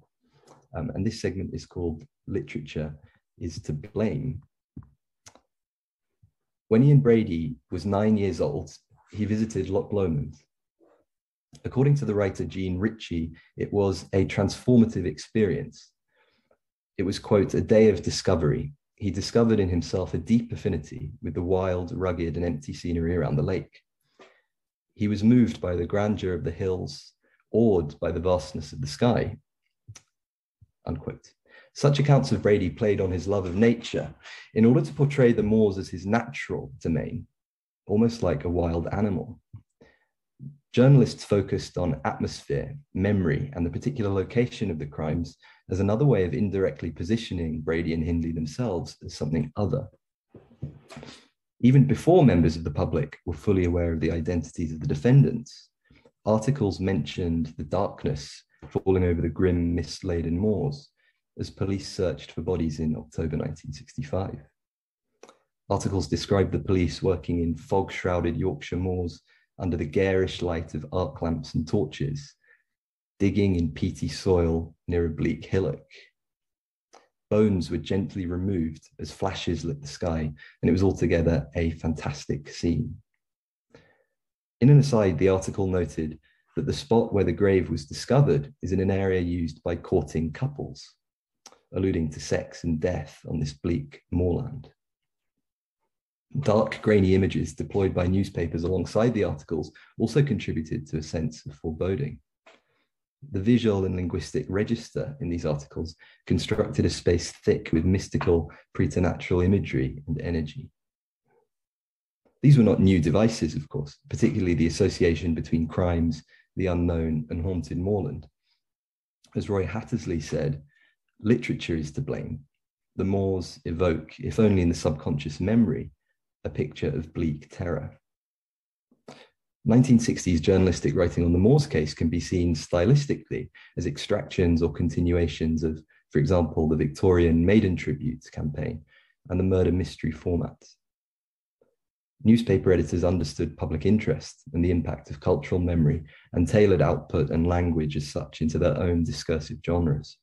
And this segment is called Literature is to Blame. When Ian Brady was 9 years old, he visited Loch Lomond. According to the writer Jean Ritchie, it was a transformative experience. It was, quote, a day of discovery. He discovered in himself a deep affinity with the wild, rugged, and empty scenery around the lake. He was moved by the grandeur of the hills, awed by the vastness of the sky, unquote. Such accounts of Brady played on his love of nature in order to portray the moors as his natural domain, almost like a wild animal. Journalists focused on atmosphere, memory, and the particular location of the crimes as another way of indirectly positioning Brady and Hindley themselves as something other. Even before members of the public were fully aware of the identities of the defendants, articles mentioned the darkness falling over the grim, mist-laden moors as police searched for bodies in October 1965. Articles described the police working in fog-shrouded Yorkshire moors under the garish light of arc lamps and torches, digging in peaty soil near a bleak hillock. Bones were gently removed as flashes lit the sky, and it was altogether a fantastic scene. In an aside, the article noted that the spot where the grave was discovered is in an area used by courting couples, alluding to sex and death on this bleak moorland. Dark, grainy images deployed by newspapers alongside the articles also contributed to a sense of foreboding. The visual and linguistic register in these articles constructed a space thick with mystical, preternatural imagery and energy. These were not new devices, of course, particularly the association between crimes, the unknown, and haunted moorland. As Roy Hattersley said, literature is to blame. The moors evoke, if only in the subconscious memory, a picture of bleak terror. 1960s journalistic writing on the Moors case can be seen stylistically as extractions or continuations of, for example, the Victorian Maiden Tributes campaign and the murder mystery format. Newspaper editors understood public interest and the impact of cultural memory and tailored output and language as such into their own discursive genres.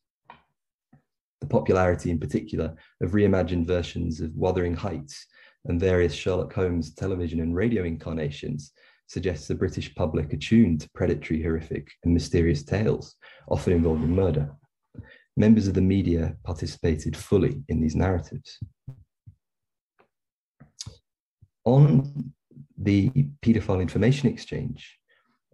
The popularity in particular of reimagined versions of Wuthering Heights and various Sherlock Holmes television and radio incarnations suggests a British public attuned to predatory, horrific, and mysterious tales, often involving murder. Members of the media participated fully in these narratives. On the paedophile information exchange,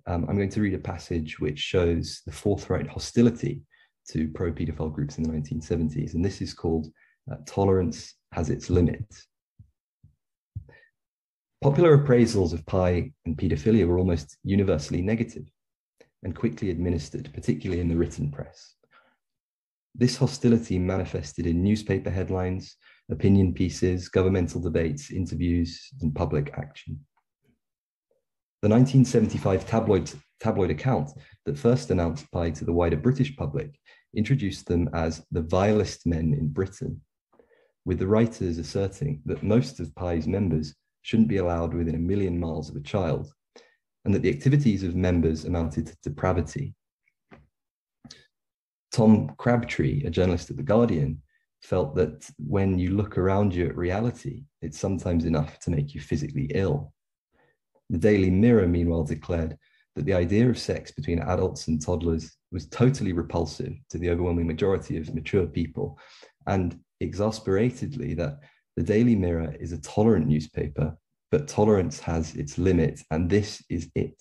I'm going to read a passage which shows the forthright hostility to pro-paedophile groups in the 1970s, and this is called Tolerance Has Its Limits. Popular appraisals of pi and paedophilia were almost universally negative and quickly administered, particularly in the written press. This hostility manifested in newspaper headlines, opinion pieces, governmental debates, interviews, and public action. The 1975 tabloid account that first announced pi to the wider British public introduced them as the vilest men in Britain, with the writers asserting that most of pi's members shouldn't be allowed within 1 million miles of a child, and that the activities of members amounted to depravity. Tom Crabtree, a journalist at The Guardian, felt that when you look around you at reality, it's sometimes enough to make you physically ill. The Daily Mirror, meanwhile, declared that the idea of sex between adults and toddlers was totally repulsive to the overwhelming majority of mature people, and exasperatedly that the Daily Mirror is a tolerant newspaper, but tolerance has its limits, and this is it.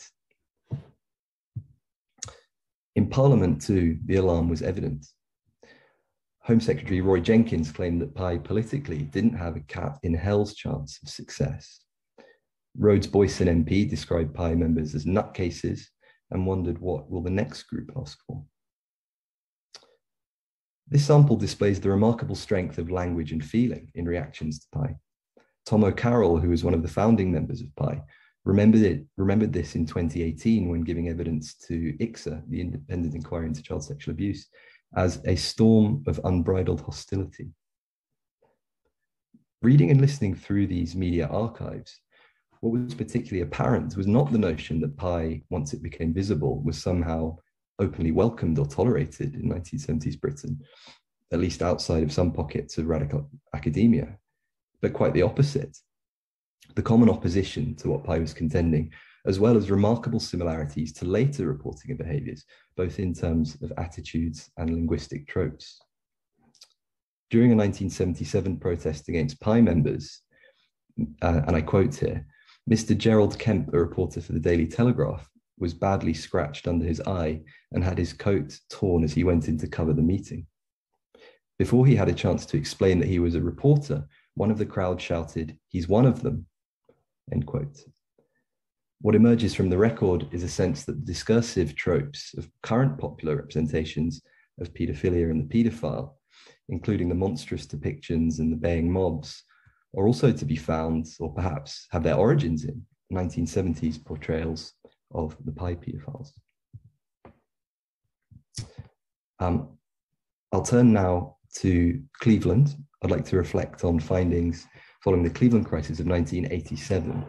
In Parliament, too, the alarm was evident. Home Secretary Roy Jenkins claimed that pi politically didn't have a cat in hell's chance of success. Rhodes Boyson MP described pi members as nutcases and wondered what will the next group ask for. This sample displays the remarkable strength of language and feeling in reactions to pi. Tom O'Carroll, who was one of the founding members of pi, remembered this in 2018 when giving evidence to ICSA, the Independent Inquiry into Child Sexual Abuse, as a storm of unbridled hostility. Reading and listening through these media archives, what was particularly apparent was not the notion that pi, once it became visible, was somehow openly welcomed or tolerated in 1970s Britain, at least outside of some pockets of radical academia, but quite the opposite. The common opposition to what pi was contending, as well as remarkable similarities to later reporting of behaviors, both in terms of attitudes and linguistic tropes. During a 1977 protest against pi members, and I quote here, Mr. Gerald Kemp, a reporter for the Daily Telegraph, was badly scratched under his eye and had his coat torn as he went in to cover the meeting. Before he had a chance to explain that he was a reporter, one of the crowd shouted, "He's one of them," end quote. What emerges from the record is a sense that the discursive tropes of current popular representations of paedophilia and the paedophile, including the monstrous depictions and the baying mobs, are also to be found, or perhaps have their origins in, 1970s portrayals of the pi paedophiles. I'll turn now to Cleveland. I'd like to reflect on findings following the Cleveland crisis of 1987,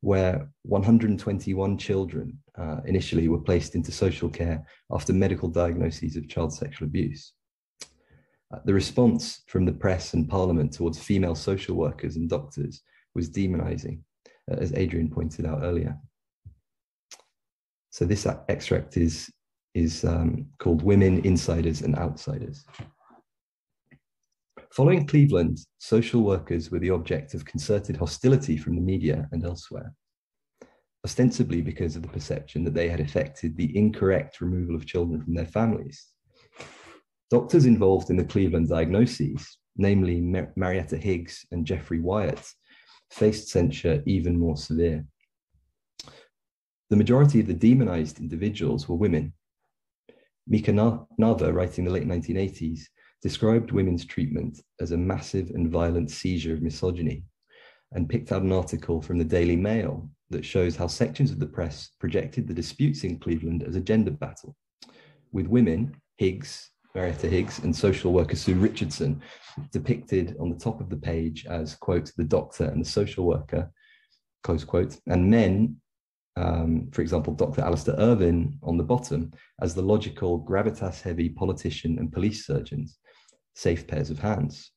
where 121 children initially were placed into social care after medical diagnoses of child sexual abuse. The response from the press and parliament towards female social workers and doctors was demonizing, as Adrian pointed out earlier. So this extract is called Women, Insiders and Outsiders. Following Cleveland, social workers were the object of concerted hostility from the media and elsewhere, ostensibly because of the perception that they had effected the incorrect removal of children from their families. Doctors involved in the Cleveland diagnoses, namely Marietta Higgs and Jeffrey Wyatt, faced censure even more severe. The majority of the demonized individuals were women. Mika Nava, writing in the late 1980s, described women's treatment as a massive and violent seizure of misogyny, and picked out an article from the Daily Mail that shows how sections of the press projected the disputes in Cleveland as a gender battle, with women, Higgs, Marietta Higgs, and social worker Sue Richardson depicted on the top of the page as, quote, the doctor and the social worker, close quote, and men, for example, Dr. Alistair Irvin on the bottom, as the logical, gravitas-heavy politician and police surgeons, safe pairs of hands.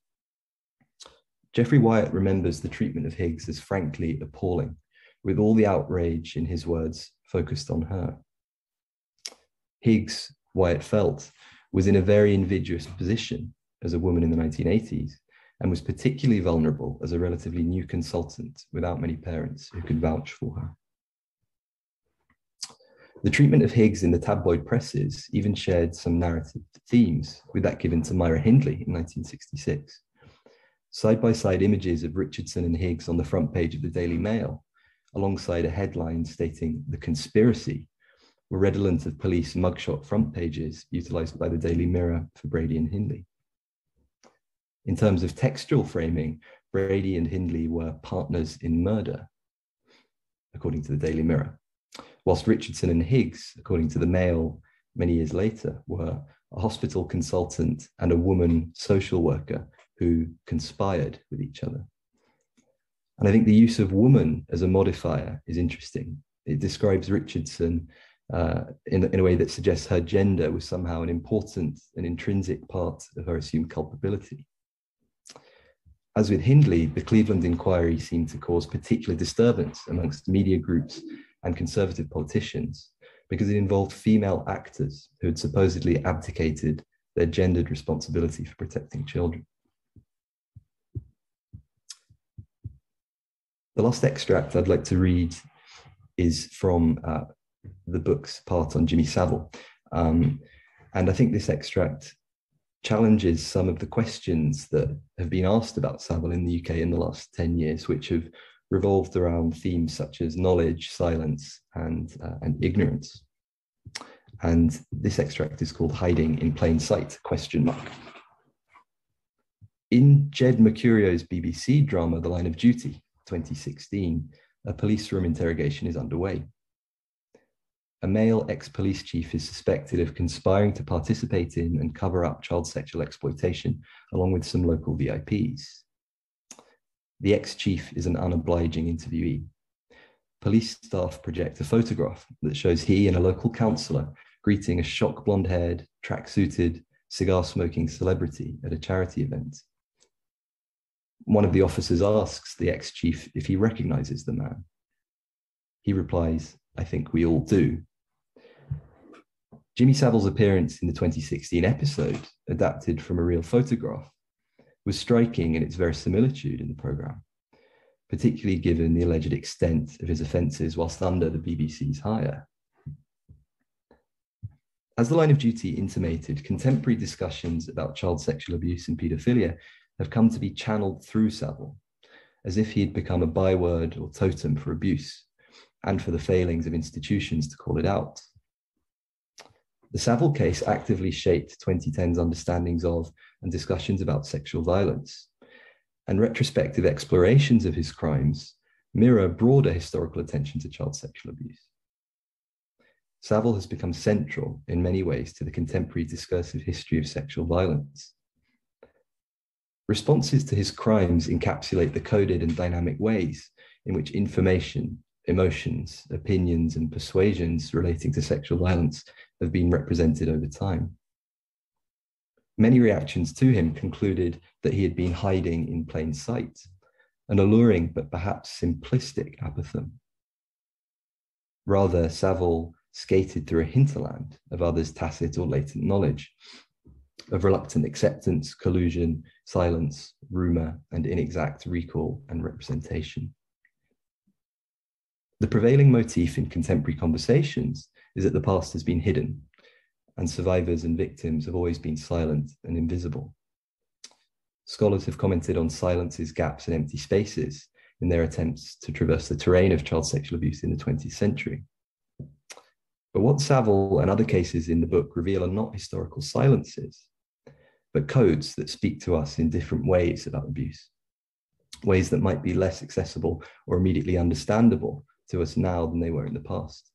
Jeffrey Wyatt remembers the treatment of Higgs as frankly appalling, with all the outrage, in his words, focused on her. Higgs, Wyatt felt, was in a very invidious position as a woman in the 1980s, and was particularly vulnerable as a relatively new consultant without many parents who could vouch for her. The treatment of Higgs in the tabloid presses even shared some narrative themes with that given to Myra Hindley in 1966. Side-by-side images of Richardson and Higgs on the front page of the Daily Mail, alongside a headline stating "The Conspiracy," were redolent of police mugshot front pages utilized by the Daily Mirror for Brady and Hindley. In terms of textual framing, Brady and Hindley were partners in murder, according to the Daily Mirror, whilst Richardson and Higgs, according to the Mail many years later, were a hospital consultant and a woman social worker who conspired with each other. And I think the use of woman as a modifier is interesting. It describes Richardson in a way that suggests her gender was somehow an important and intrinsic part of her assumed culpability. As with Hindley, the Cleveland inquiry seemed to cause particular disturbance amongst media groups and conservative politicians because it involved female actors who had supposedly abdicated their gendered responsibility for protecting children. The last extract I'd like to read is from the book's part on Jimmy Savile. And I think this extract challenges some of the questions that have been asked about Savile in the UK in the last 10 years, which have revolved around themes such as knowledge, silence, and ignorance. And this extract is called Hiding in Plain Sight, ? In Jed Mercurio's BBC drama, The Line of Duty, 2016, a police room interrogation is underway. A male ex-police chief is suspected of conspiring to participate in and cover up child sexual exploitation, along with some local VIPs. The ex-chief is an unobliging interviewee. Police staff project a photograph that shows he and a local councillor greeting a shock blonde-haired, track-suited, cigar-smoking celebrity at a charity event. One of the officers asks the ex-chief if he recognizes the man. He replies, "I think we all do." Jimmy Savile's appearance in the 2016 episode, adapted from a real photograph, was striking in its verisimilitude in the programme, particularly given the alleged extent of his offences whilst under the BBC's hire. As the Line of Duty intimated, contemporary discussions about child sexual abuse and paedophilia have come to be channeled through Savile, as if he had become a byword or totem for abuse, and for the failings of institutions to call it out. The Savile case actively shaped 2010's understandings of and discussions about sexual violence, and retrospective explorations of his crimes mirror broader historical attention to child sexual abuse. Savile has become central in many ways to the contemporary discursive history of sexual violence. Responses to his crimes encapsulate the coded and dynamic ways in which information, emotions, opinions, and persuasions relating to sexual violence have been represented over time. Many reactions to him concluded that he had been hiding in plain sight, an alluring but perhaps simplistic apothegm. Rather, Savile skated through a hinterland of others' tacit or latent knowledge, of reluctant acceptance, collusion, silence, rumour, and inexact recall and representation. The prevailing motif in contemporary conversations is that the past has been hidden, and survivors and victims have always been silent and invisible. Scholars have commented on silences, gaps, and empty spaces in their attempts to traverse the terrain of child sexual abuse in the 20th century. But what Savile and other cases in the book reveal are not historical silences, but codes that speak to us in different ways about abuse, ways that might be less accessible or immediately understandable to us now than they were in the past.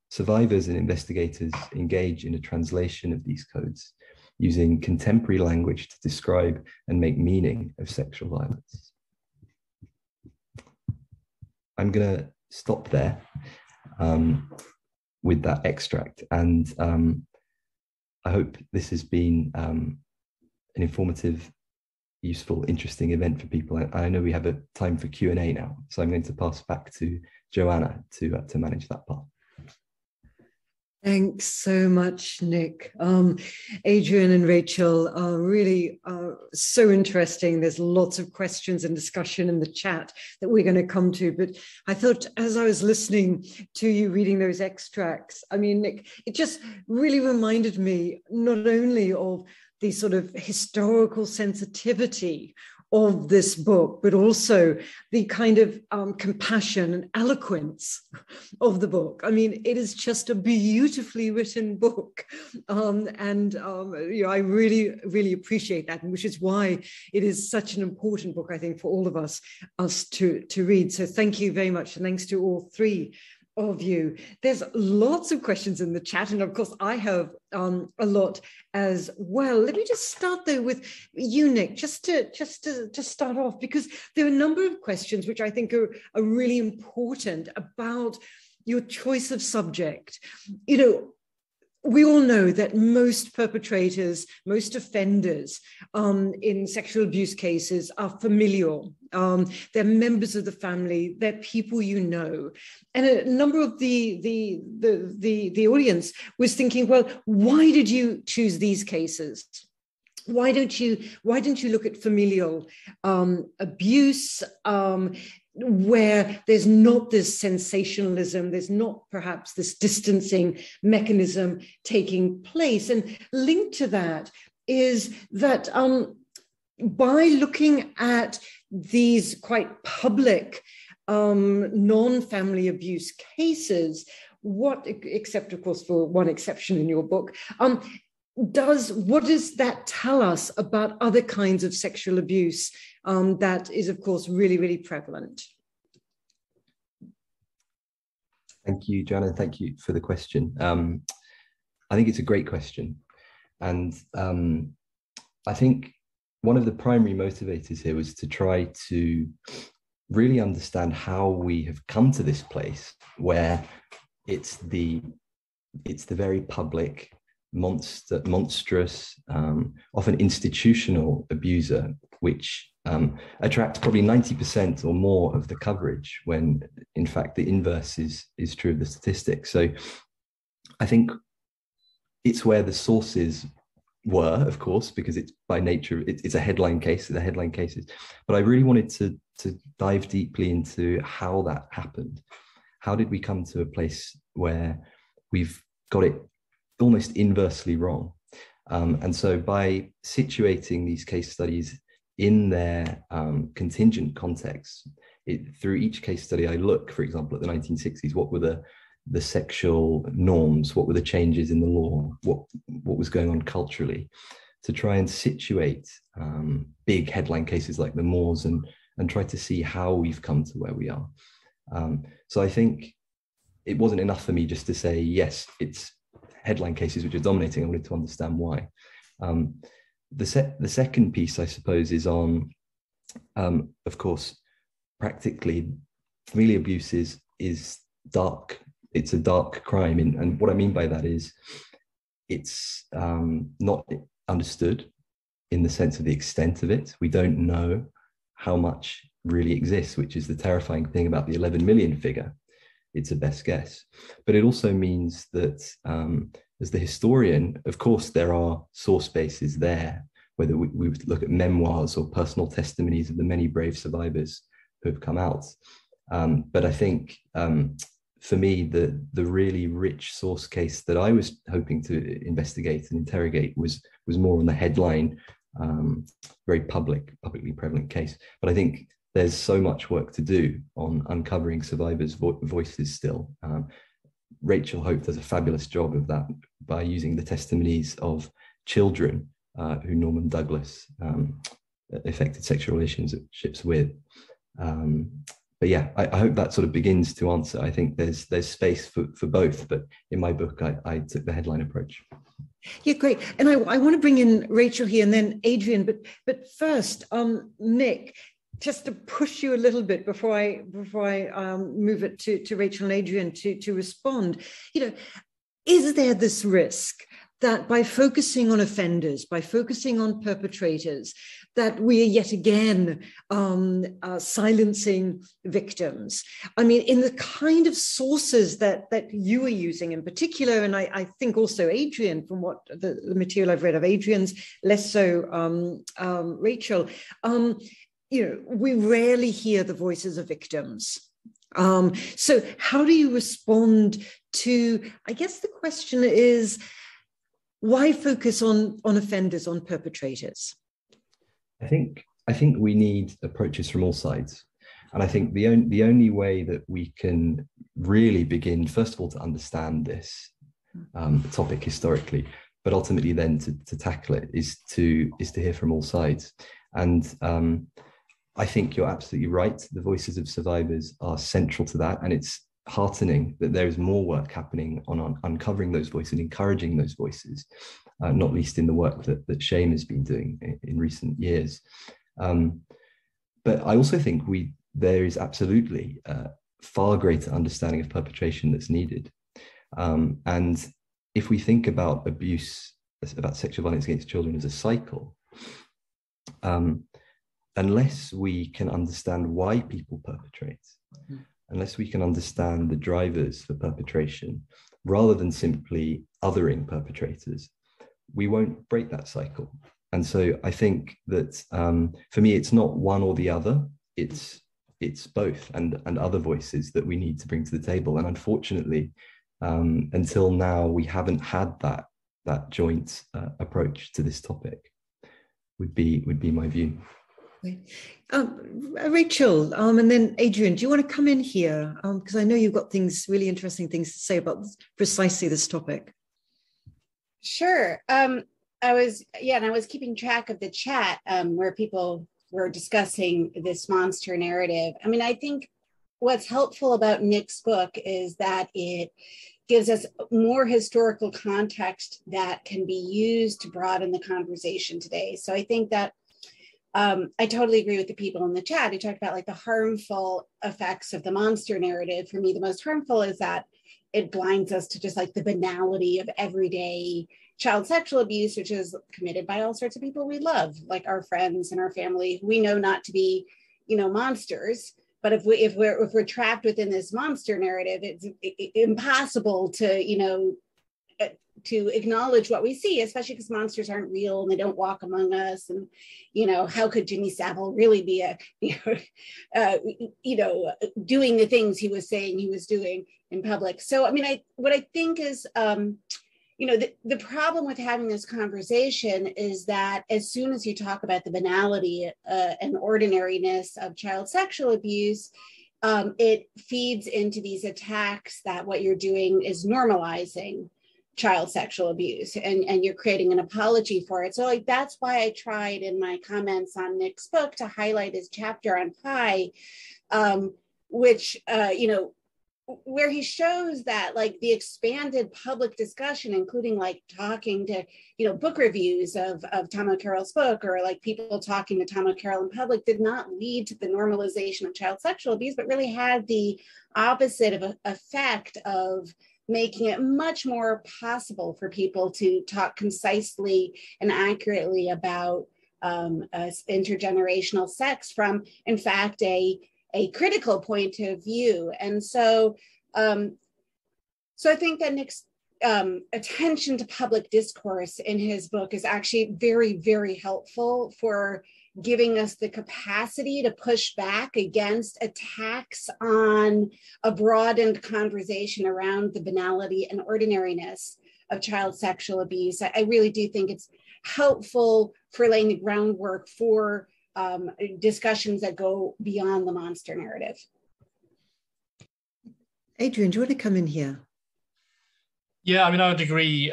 Survivors and investigators engage in a translation of these codes, using contemporary language to describe and make meaning of sexual violence. I'm going to stop there with that extract, and I hope this has been an informative, useful, interesting event for people. I know we have a time for Q&A now, so I'm going to pass back to Joanna to manage that part. Thanks so much, Nick. Adrian and Rachel are really so interesting. There's lots of questions and discussion in the chat that we're going to come to. But I thought, as I was listening to you reading those extracts, I mean, Nick, it just really reminded me not only of the sort of historical sensitivity of this book, but also the kind of compassion and eloquence of the book. I mean, it is just a beautifully written book. You know, I really, really appreciate that, which is why it is such an important book, I think, for all of us to read. So thank you very much. And thanks to all three of you. There's lots of questions in the chat, and of course I have a lot as well. Let me just start though with you, Nick, just to start off, because there are a number of questions which I think are really important about your choice of subject. You know, we all know that most perpetrators, most offenders in sexual abuse cases are familial. They're members of the family, they're people you know. And a number of the audience was thinking, well, why did you choose these cases? Why didn't you look at familial abuse, where there's not this sensationalism, there's not perhaps this distancing mechanism taking place? And linked to that is that by looking at these quite public non-family abuse cases, except of course for one exception in your book, what does that tell us about other kinds of sexual abuse that is, of course, really, really prevalent? Thank you, Joanna. Thank you for the question. I think it's a great question. And I think one of the primary motivators here was to try to really understand how we have come to this place where it's the very public, monstrous, often institutional abuser, which attracts probably 90% or more of the coverage, when in fact the inverse is true of the statistics. So I think it's where the sources were, of course, because it's by nature, it's a headline case, the headline cases. But I really wanted to dive deeply into how that happened. How did we come to a place where we've got it almost inversely wrong? And so by situating these case studies in their contingent context, through each case study, I look, for example, at the 1960s, what were the sexual norms, what were the changes in the law, what was going on culturally, to try and situate big headline cases like the Moors and try to see how we've come to where we are. So I think it wasn't enough for me just to say, yes, it's headline cases which are dominating. I wanted to understand why. The second piece, I suppose, is on, of course, practically, familial abuse is dark. It's a dark crime. And what I mean by that is it's not understood in the sense of the extent of it. We don't know how much really exists, which is the terrifying thing about the 11 million figure. It's a best guess. But it also means that as the historian, of course, there are source bases there, whether we look at memoirs or personal testimonies of the many brave survivors who have come out. But I think for me, the really rich source case that I was hoping to investigate and interrogate was more on the headline, very publicly prevalent case. But I think there's so much work to do on uncovering survivors' voices still. Rachel Hope does a fabulous job of that by using the testimonies of children who Norman Douglas affected sexual relationships with. But yeah, I hope that sort of begins to answer. I think there's space for both, but in my book, I took the headline approach. Yeah, great. And I want to bring in Rachel here and then Adrian, but first, Mick, just to push you a little bit before I move it to Rachel and Adrian to respond, is there this risk that by focusing on offenders, by focusing on perpetrators, that we are yet again silencing victims? I mean, in the kind of sources that you are using in particular, and I think also Adrian, from what the material I've read of Adrian's, less so Rachel, we rarely hear the voices of victims. So how do you respond to, I guess the question is, why focus on offenders, on perpetrators? I think we need approaches from all sides. And I think the only way that we can really begin, first of all, to understand this topic historically, but ultimately then to tackle it, is to hear from all sides. And I think you're absolutely right. The voices of survivors are central to that. And it's heartening that there is more work happening on uncovering those voices and encouraging those voices, not least in the work that Shame has been doing in recent years. But I also think there is absolutely a far greater understanding of perpetration that's needed. And if we think about abuse, about sexual violence against children as a cycle, unless we can understand why people perpetrate, unless we can understand the drivers for perpetration, rather than simply othering perpetrators, we won't break that cycle. And so I think that for me, it's not one or the other, it's both and other voices that we need to bring to the table. And unfortunately, until now, we haven't had that joint approach to this topic, would be my view. Rachel, and then Adrian, do you want to come in here? Because I know you've got really interesting things to say about precisely this topic. Sure. I was keeping track of the chat where people were discussing this monster narrative. I mean, I think what's helpful about Nick's book is that it gives us more historical context that can be used to broaden the conversation today. So I think that I totally agree with the people in the chat who talked about like the harmful effects of the monster narrative. For me, the most harmful is that it blinds us to just like the banality of everyday child sexual abuse, which is committed by all sorts of people we love, like our friends and our family, who we know not to be, you know, monsters. But if we're trapped within this monster narrative, it's impossible to, you know, to acknowledge what we see, especially because monsters aren't real and they don't walk among us. And, you know, how could Jimmy Savile really be doing the things he was saying he was doing in public? So, I mean, what I think is, you know, the problem with having this conversation is that as soon as you talk about the banality and ordinariness of child sexual abuse, it feeds into these attacks that what you're doing is normalizing child sexual abuse, and you're creating an apology for it. So like that's why I tried in my comments on Nick's book to highlight his chapter on pi, which you know, where he shows that like the expanded public discussion, including like talking to, you know, book reviews of Tom O'Carroll's book, or like people talking to Tom O'Carroll in public, did not lead to the normalization of child sexual abuse, but really had the opposite of effect of making it much more possible for people to talk concisely and accurately about intergenerational sex from, in fact, a critical point of view. And so, so I think that Nick's attention to public discourse in his book is actually very, very helpful for giving us the capacity to push back against attacks on a broadened conversation around the banality and ordinariness of child sexual abuse. I really do think it's helpful for laying the groundwork for discussions that go beyond the monster narrative. Adrian, do you want to come in here? Yeah, I mean, I would agree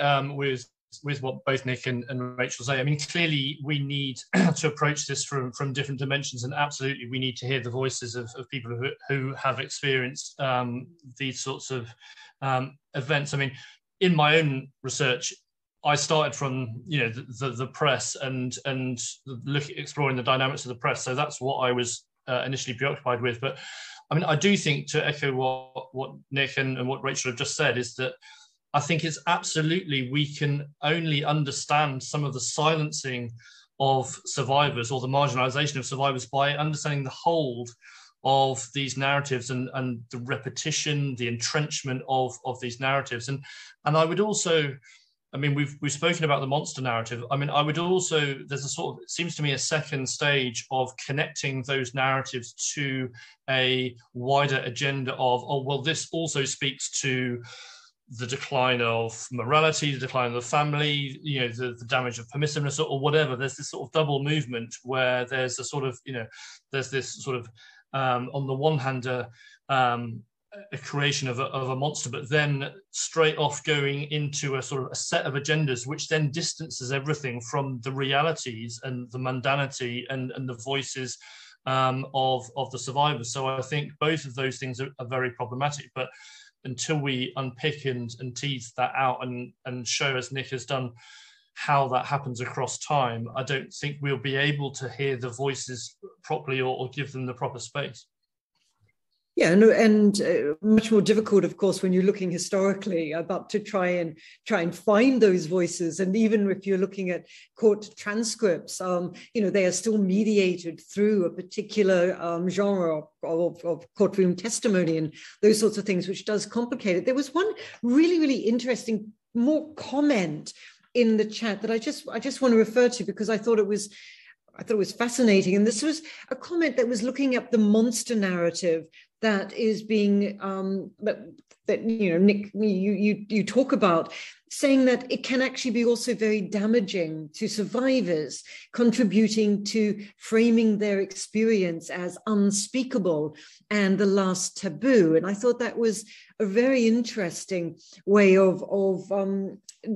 with what both Nick and Rachel say. I mean, clearly we need to approach this from different dimensions, and absolutely we need to hear the voices of people who have experienced these sorts of events. I mean, in my own research, I started from, you know, the press and exploring the dynamics of the press. So that's what I was initially preoccupied with. But I mean, I do think, to echo what Nick and what Rachel have just said, is that I think it's absolutely, we can only understand some of the silencing of survivors or the marginalization of survivors by understanding the hold of these narratives and the repetition, the entrenchment of these narratives. And I would also, I mean, we've spoken about the monster narrative. I mean, I would also, there's a sort of, it seems to me, a second stage of connecting those narratives to a wider agenda of, oh, well, this also speaks to the decline of morality, the decline of the family, you know, the damage of permissiveness or whatever. There's this sort of double movement where there's a sort of, you know, there's this sort of, on the one hand, a creation of a monster, but then straight off going into a sort of a set of agendas, which then distances everything from the realities and the mundanity and the voices of the survivors. So I think both of those things are very problematic. But until we unpick and tease that out and show, as Nick has done, how that happens across time, I don't think we'll be able to hear the voices properly or give them the proper space. Yeah, and much more difficult, of course, when you're looking historically about to try and find those voices. And even if you're looking at court transcripts, you know, they are still mediated through a particular genre of courtroom testimony and those sorts of things, which does complicate it. There was one really, really interesting more comment in the chat that I just want to refer to, because I thought it was fascinating. And this was a comment that was looking at the monster narrative that is being, that you know, Nick, you talk about, saying that it can actually be also very damaging to survivors, contributing to framing their experience as unspeakable and the last taboo. And I thought that was a very interesting way of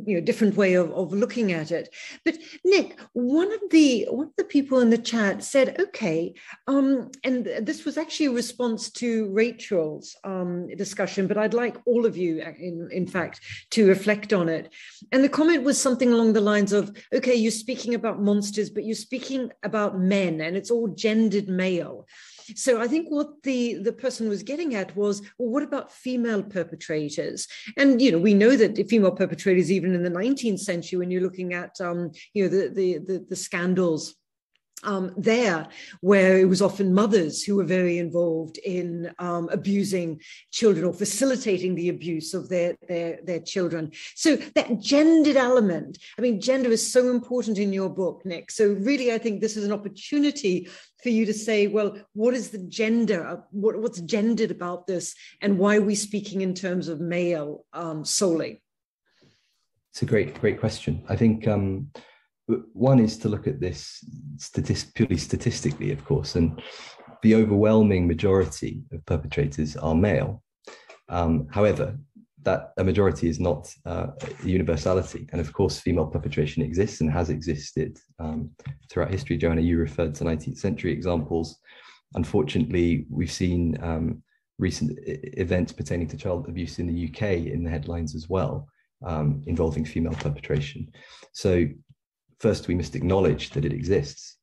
you know, different way of looking at it. But Nick, one of the people in the chat said, okay, and this was actually a response to to Rachel's discussion, but I'd like all of you, in fact, to reflect on it. And the comment was something along the lines of, okay, you're speaking about monsters, but you're speaking about men, and it's all gendered male. So I think what the person was getting at was, well, what about female perpetrators? And, you know, we know that female perpetrators, even in the 19th century, when you're looking at, you know, the scandals there, where it was often mothers who were very involved in abusing children or facilitating the abuse of their children. So that gendered element, I mean, gender is so important in your book, Nick. So really, I think this is an opportunity for you to say, well, what is the gender? What's gendered about this? And why are we speaking in terms of male solely? It's a great question. I think one is to look at this purely statistically, of course, and the overwhelming majority of perpetrators are male. However, that a majority is not a universality. And of course, female perpetration exists and has existed throughout history. Joanna, you referred to 19th century examples. Unfortunately, we've seen recent events pertaining to child abuse in the UK in the headlines as well, involving female perpetration. So first, we must acknowledge that it exists.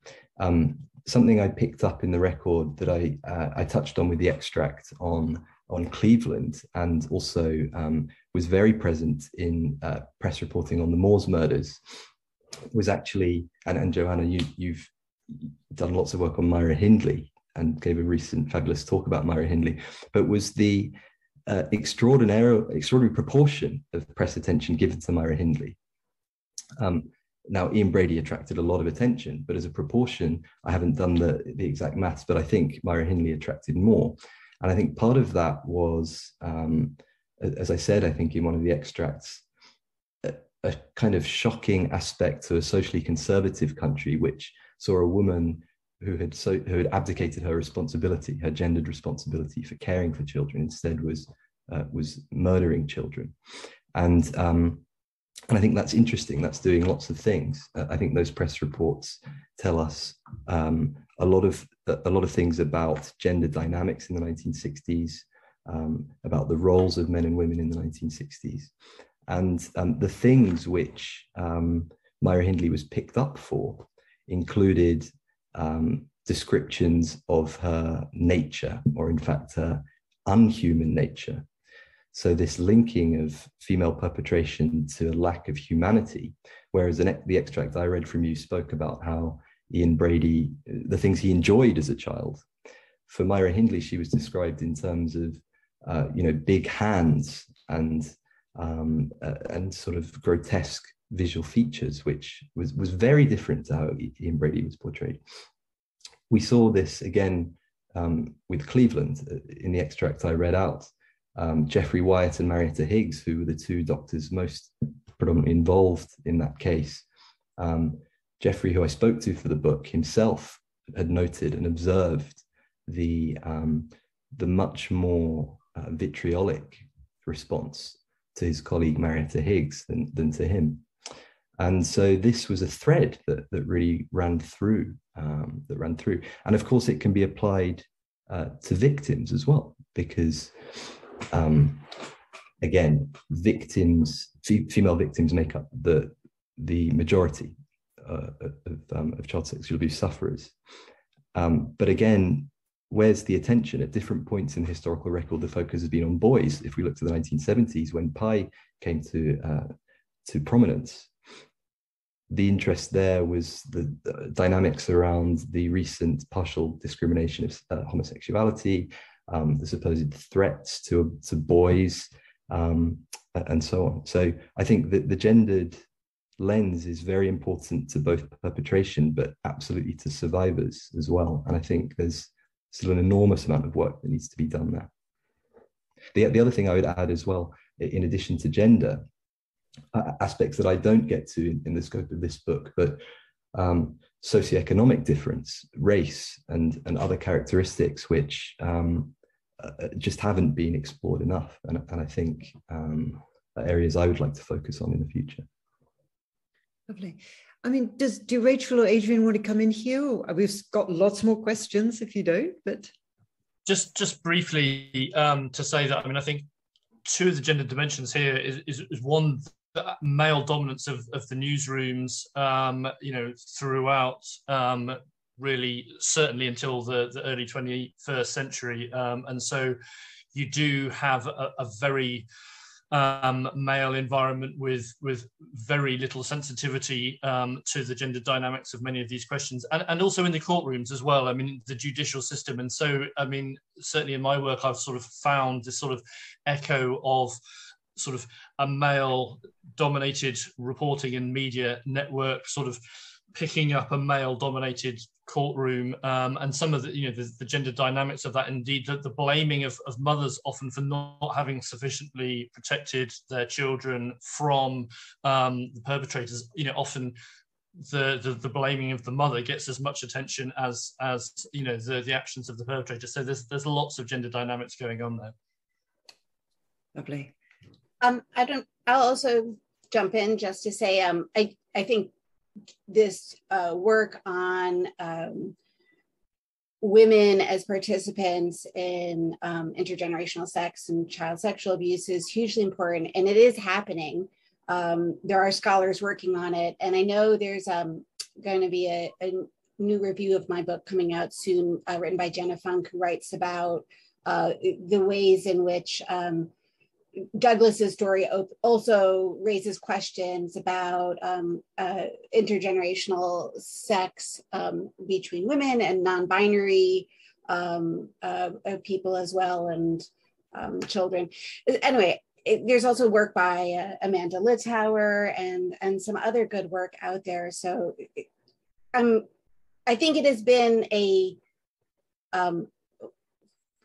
Something I picked up in the record that I touched on with the extract on Cleveland, and also was very present in press reporting on the Moors murders, was actually, and Joanna, you've done lots of work on Myra Hindley and gave a recent fabulous talk about Myra Hindley, but was the extraordinary proportion of press attention given to Myra Hindley. Now, Ian Brady attracted a lot of attention, but as a proportion, I haven't done the exact maths, but I think Myra Hindley attracted more. And I think part of that was, as I said, I think in one of the extracts, a kind of shocking aspect to a socially conservative country, which saw a woman who had abdicated her responsibility, her gendered responsibility for caring for children, instead was murdering children. And I think that's interesting. That's doing lots of things. I think those press reports tell us a lot of things about gender dynamics in the 1960s, about the roles of men and women in the 1960s, and the things which Myra Hindley was picked up for included descriptions of her nature, or in fact her unhuman nature. So this linking of female perpetration to a lack of humanity, whereas the extract I read from you spoke about how Ian Brady, the things he enjoyed as a child. For Myra Hindley, she was described in terms of, big hands and sort of grotesque visual features, which was very different to how Ian Brady was portrayed. We saw this again with Cleveland in the extract I read out. Geoffrey Wyatt and Marietta Higgs, who were the two doctors most predominantly involved in that case. Geoffrey, who I spoke to for the book, himself had noted and observed the much more vitriolic response to his colleague Marietta Higgs than to him. And so this was a thread that really ran through, And of course, it can be applied to victims as well, because again, female victims make up the majority of child sexual abuse sufferers. But again, where's the attention? At different points in the historical record, the focus has been on boys. If we look to the 1970s, when Pi came to prominence, the interest there was the dynamics around the recent partial discrimination of homosexuality, the supposed threats to boys, and so on. So I think that the gendered lens is very important to both perpetration, but absolutely to survivors as well. And I think there's still an enormous amount of work that needs to be done there. The other thing I would add as well, in addition to gender, aspects that I don't get to in the scope of this book, but socioeconomic difference, race, and other characteristics which just haven't been explored enough. And I think are areas I would like to focus on in the future. Lovely. I mean, do Rachel or Adrian want to come in here? We've got lots more questions if you don't, but. Just briefly to say that, I mean, I think two of the gender dimensions here is one, the male dominance of the newsrooms, you know, throughout, really, certainly until the early 21st century. And so you do have a very male environment with very little sensitivity to the gender dynamics of many of these questions, and also in the courtrooms as well. I mean, the judicial system. And so, I mean, certainly in my work, I've sort of found this sort of echo of sort of a male dominated reporting and media network sort of picking up a male dominated courtroom, and some of the, you know, the gender dynamics of that, indeed the blaming of mothers often for not having sufficiently protected their children from the perpetrators. You know, often the blaming of the mother gets as much attention as you know, the actions of the perpetrator. So there's lots of gender dynamics going on there. Lovely. I'll also jump in just to say, I think this work on women as participants in intergenerational sex and child sexual abuse is hugely important, and it is happening. There are scholars working on it, and I know there's going to be a new review of my book coming out soon, written by Jenna Funk, who writes about the ways in which Douglas's story also raises questions about intergenerational sex between women and non-binary people as well, and children. Anyway, there's also work by Amanda Littauer and some other good work out there. So I think it has been a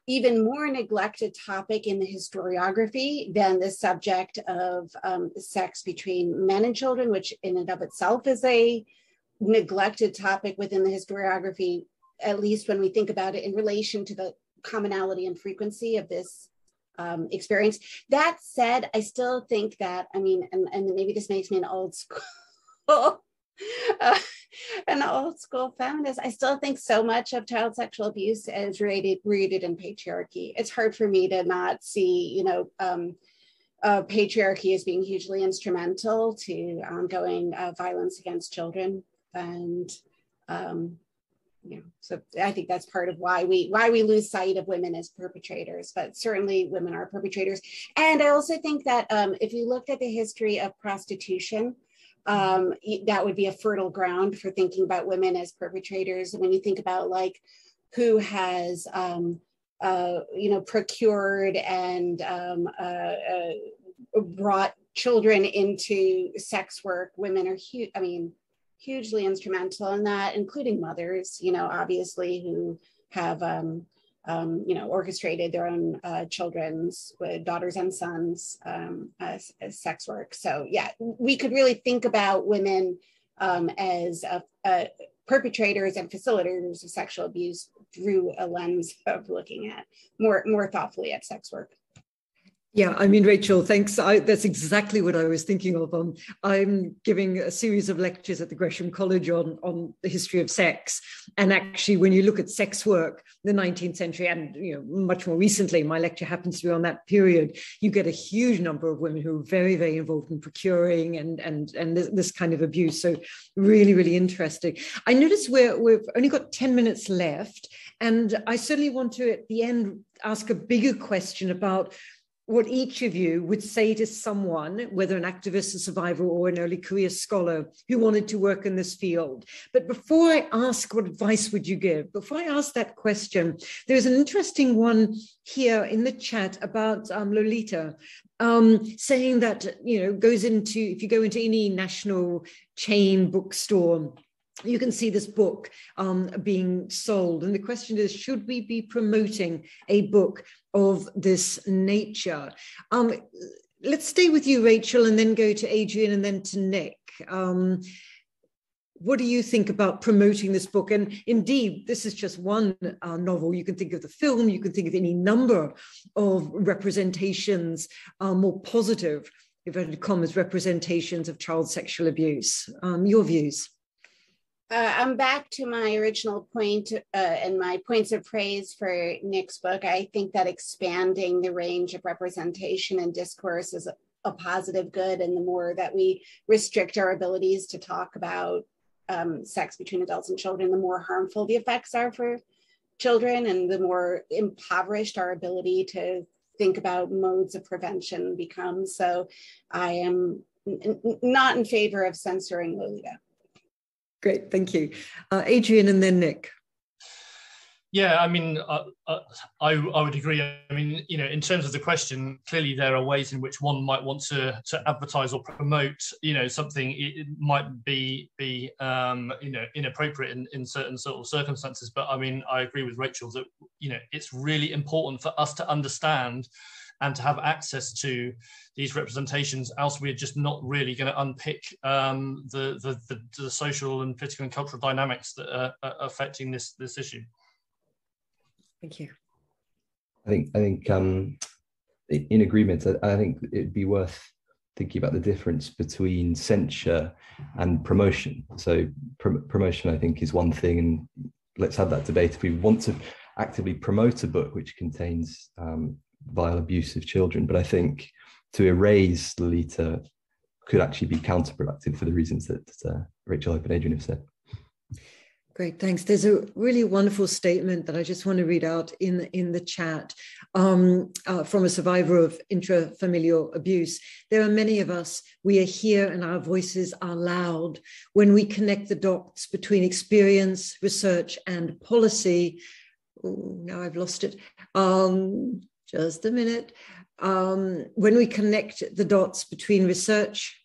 even more neglected topic in the historiography than the subject of sex between men and children, which in and of itself is a neglected topic within the historiography, at least when we think about it in relation to the commonality and frequency of this experience. That said, I still think that, I mean, and maybe this makes me an old school feminist, I still think so much of child sexual abuse is rooted in patriarchy. It's hard for me to not see, you know, patriarchy as being hugely instrumental to ongoing violence against children. And you know, so I think that's part of why we lose sight of women as perpetrators, but certainly women are perpetrators. And I also think that if you looked at the history of prostitution, that would be a fertile ground for thinking about women as perpetrators. When you think about like who has you know, procured and brought children into sex work, women are hugely instrumental in that, including mothers, you know, obviously, who have you know, orchestrated their own children's daughters and sons as sex work. So yeah, we could really think about women as perpetrators and facilitators of sexual abuse through a lens of looking at more thoughtfully at sex work. Yeah, I mean, Rachel, thanks. That's exactly what I was thinking of. I'm giving a series of lectures at the Gresham College on the history of sex. And actually, when you look at sex work, the 19th century, and you know, much more recently, my lecture happens to be on that period, you get a huge number of women who are very, very involved in procuring and this kind of abuse. So really, really interesting. I notice we've only got 10 minutes left. And I certainly want to, at the end, ask a bigger question about what each of you would say to someone, whether an activist, a survivor, or an early career scholar who wanted to work in this field. But before I ask, what advice would you give? Before I ask that question, there's an interesting one here in the chat about Lolita saying that, you know, goes into, if you go into any national chain bookstore, you can see this book being sold. And the question is, should we be promoting a book of this nature? Let's stay with you, Rachel, and then go to Adrian and then to Nick. What do you think about promoting this book? And indeed, this is just one novel. You can think of the film, you can think of any number of representations, more positive, inverted commas, representations of child sexual abuse. Your views? I'm back to my original point and my points of praise for Nick's book. I think that expanding the range of representation and discourse is a positive good, and the more that we restrict our abilities to talk about sex between adults and children, the more harmful the effects are for children, and the more impoverished our ability to think about modes of prevention becomes. So I am not in favor of censoring Lolita. Great, thank you. Adrian and then Nick. Yeah, I mean, I would agree. I mean, you know, in terms of the question, clearly there are ways in which one might want to advertise or promote, you know, something. It might be you know, inappropriate in certain sort of circumstances. But I mean, I agree with Rachel that, you know, it's really important for us to understand and to have access to these representations, else we're just not really going to unpick the social and political and cultural dynamics that are affecting this issue. Thank you. I think in agreement. I think it'd be worth thinking about the difference between censure and promotion. So promotion, I think, is one thing, and let's have that debate. If we want to actively promote a book which contains vile abuse of children, but I think to erase Lolita could actually be counterproductive for the reasons that Rachel Hope and Adrian have said. Great, thanks. There's a really wonderful statement that I just want to read out in the chat from a survivor of intrafamilial abuse. There are many of us, we are here and our voices are loud. When we connect the dots between experience, research, and policy. Oh, now I've lost it. Just a minute. When we connect the dots between research,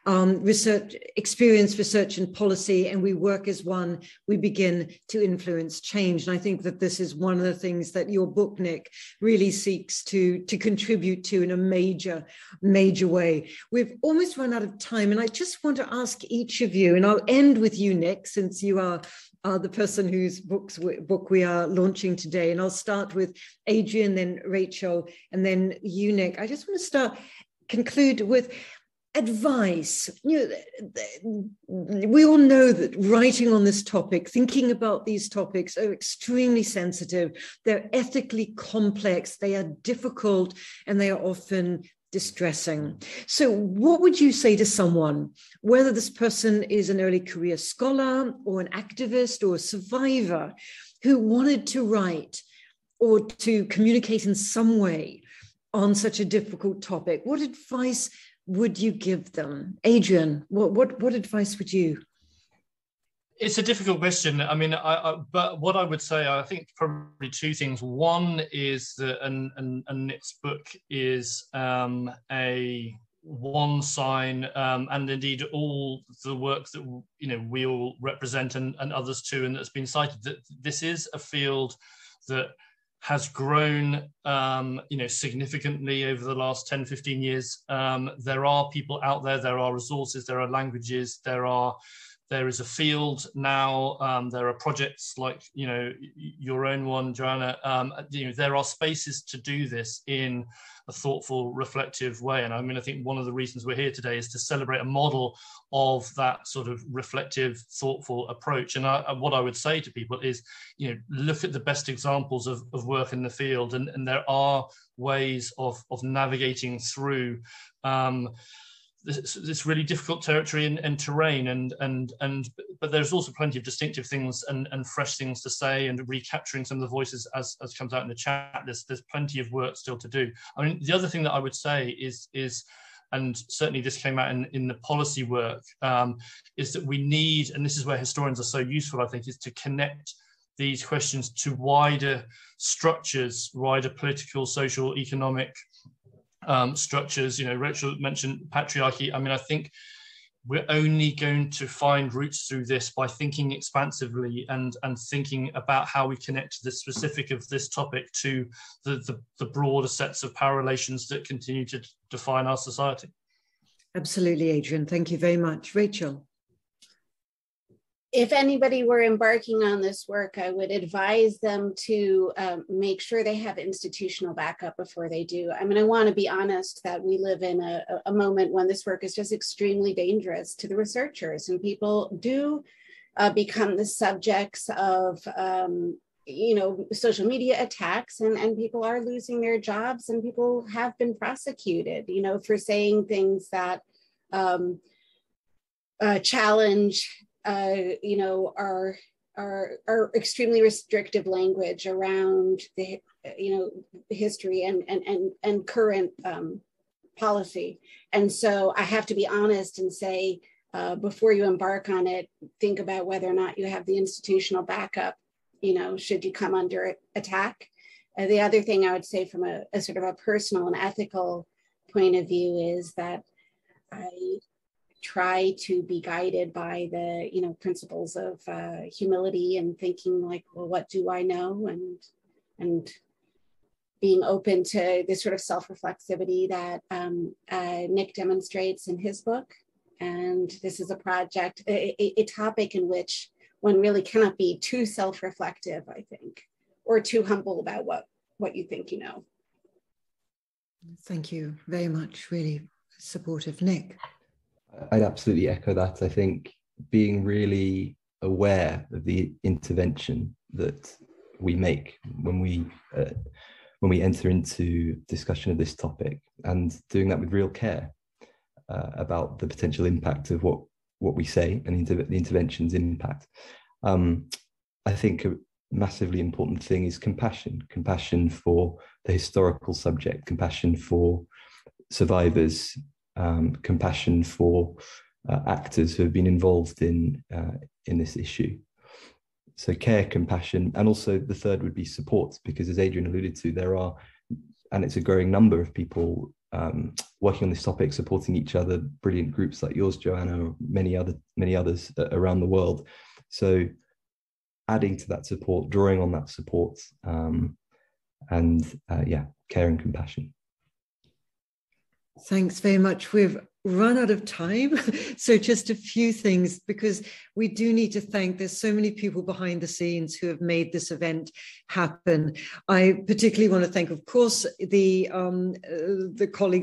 research, experience, research, and policy, and we work as one, we begin to influence change. And I think that this is one of the things that your book, Nick, really seeks to contribute to in a major way. We've almost run out of time, and I just want to ask each of you, and I'll end with you, Nick, since you are the person whose book we are launching today. And I'll start with Adrian, then Rachel, and then you, Nick. I just want to conclude with advice. You know, we all know that writing on this topic, thinking about these topics are extremely sensitive. They're ethically complex, they are difficult, and they are often distressing. So what would you say to someone, whether this person is an early career scholar or an activist or a survivor, who wanted to write or to communicate in some way on such a difficult topic? What advice would you give them? Adrian, what advice would you? It's a difficult question. I mean, but what I would say, I think probably two things. One is that, and Nick's book is a one sign, and indeed all the work that, you know, we all represent and others too, and that's been cited, that this is a field that has grown, you know, significantly over the last 10, 15 years. There are people out there, there are resources, there are languages, there is a field now. There are projects like, you know, your own one, Joanna. You know, there are spaces to do this in a thoughtful, reflective way. And I mean, I think one of the reasons we're here today is to celebrate a model of that sort of reflective, thoughtful approach. And what I would say to people is, you know, look at the best examples of work in the field, and there are ways of navigating through this really difficult territory and terrain, but there's also plenty of distinctive things and fresh things to say, and recapturing some of the voices as comes out in the chat. There's plenty of work still to do. I mean, the other thing that I would say is and certainly this came out in the policy work, is that we need, and this is where historians are so useful, I think, is to connect these questions to wider structures, wider political, social, economic structures. You know, Rachel mentioned patriarchy. I mean, I think we're only going to find roots through this by thinking expansively and thinking about how we connect the specific of this topic to the broader sets of power relations that continue to define our society. Absolutely, Adrian. Thank you very much. Rachel. if anybody were embarking on this work, I would advise them to make sure they have institutional backup before they do. I mean, I want to be honest that we live in a moment when this work is just extremely dangerous to the researchers, and people do become the subjects of social media attacks, and people are losing their jobs, and people have been prosecuted, for saying things that challenge our extremely restrictive language around the history and current policy. And so I have to be honest and say, before you embark on it, think about whether or not you have the institutional backup, should you come under attack. The other thing I would say from a sort of a personal and ethical point of view is that I try to be guided by the principles of humility and thinking like, well, what do I know, and being open to this sort of self-reflexivity that Nick demonstrates in his book. And this is a project, a topic in which one really cannot be too self-reflective, I think, or too humble about what you think you know. Thank you very much. Really supportive. Nick? I'd absolutely echo that. I think being really aware of the intervention that we make when we enter into discussion of this topic, and doing that with real care about the potential impact of what we say and the intervention's impact. I think a massively important thing is compassion for the historical subject, compassion for survivors, compassion for actors who have been involved in this issue. So care, compassion, and also the third would be support, because as Adrian alluded to, there are, and it's a growing number of people working on this topic, supporting each other, brilliant groups like yours, Joanna, or many others around the world. So adding to that support, drawing on that support, care and compassion. Thanks very much. We've run out of time. So just a few things, because we do need to thank, there's so many people behind the scenes who have made this event happen. I particularly want to thank, of course,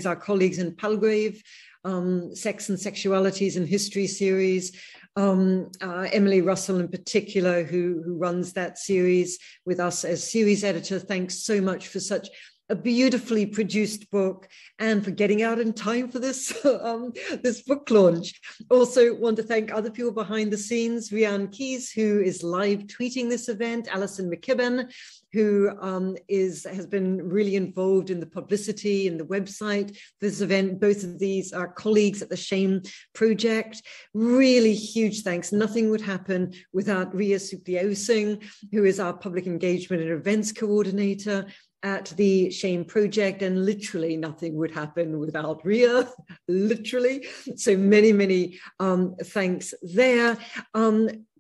our colleagues in Palgrave, Sex and Sexualities and History series, Emily Russell in particular, who runs that series with us as series editor. Thanks so much for such a beautifully produced book and for getting out in time for this this book launch. Also want to thank other people behind the scenes, Rianne Keys, who is live tweeting this event, Alison McKibben, who has been really involved in the publicity and the website for this event. Both of these are colleagues at the Shame Project. Really huge thanks. Nothing would happen without Ria Supriosing, who is our public engagement and events coordinator at the Shame Project, and literally nothing would happen without Ria, literally. So many thanks there.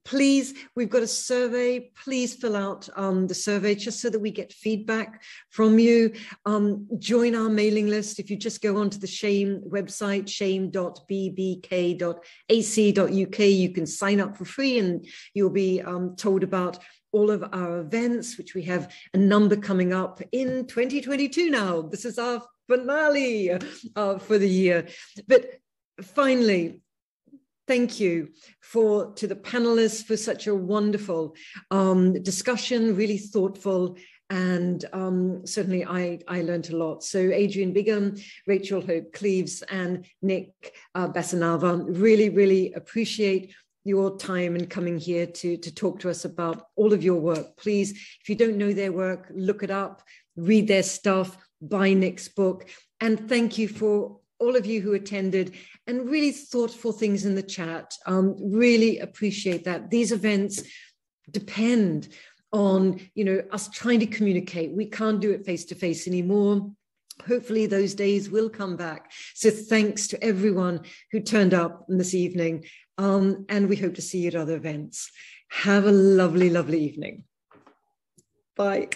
Please, we've got a survey. Please fill out the survey just so that we get feedback from you. Join our mailing list. If you just go onto the Shame website, shame.bbk.ac.uk, you can sign up for free and you'll be told about all of our events, which we have a number coming up in 2022 now. This is our finale for the year. But finally, thank you to the panelists for such a wonderful discussion, really thoughtful, and certainly I learned a lot. So Adrian Bingham, Rachel Hope Cleves, and Nick Basannavar, really appreciate your time and coming here to talk to us about all of your work. Please, if you don't know their work, look it up, read their stuff, buy Nick's book. And thank you for all of you who attended and really thoughtful things in the chat. Really appreciate that. These events depend on us trying to communicate. We can't do it face-to-face anymore. Hopefully those days will come back. So thanks to everyone who turned up this evening. And we hope to see you at other events. Have a lovely evening. Bye.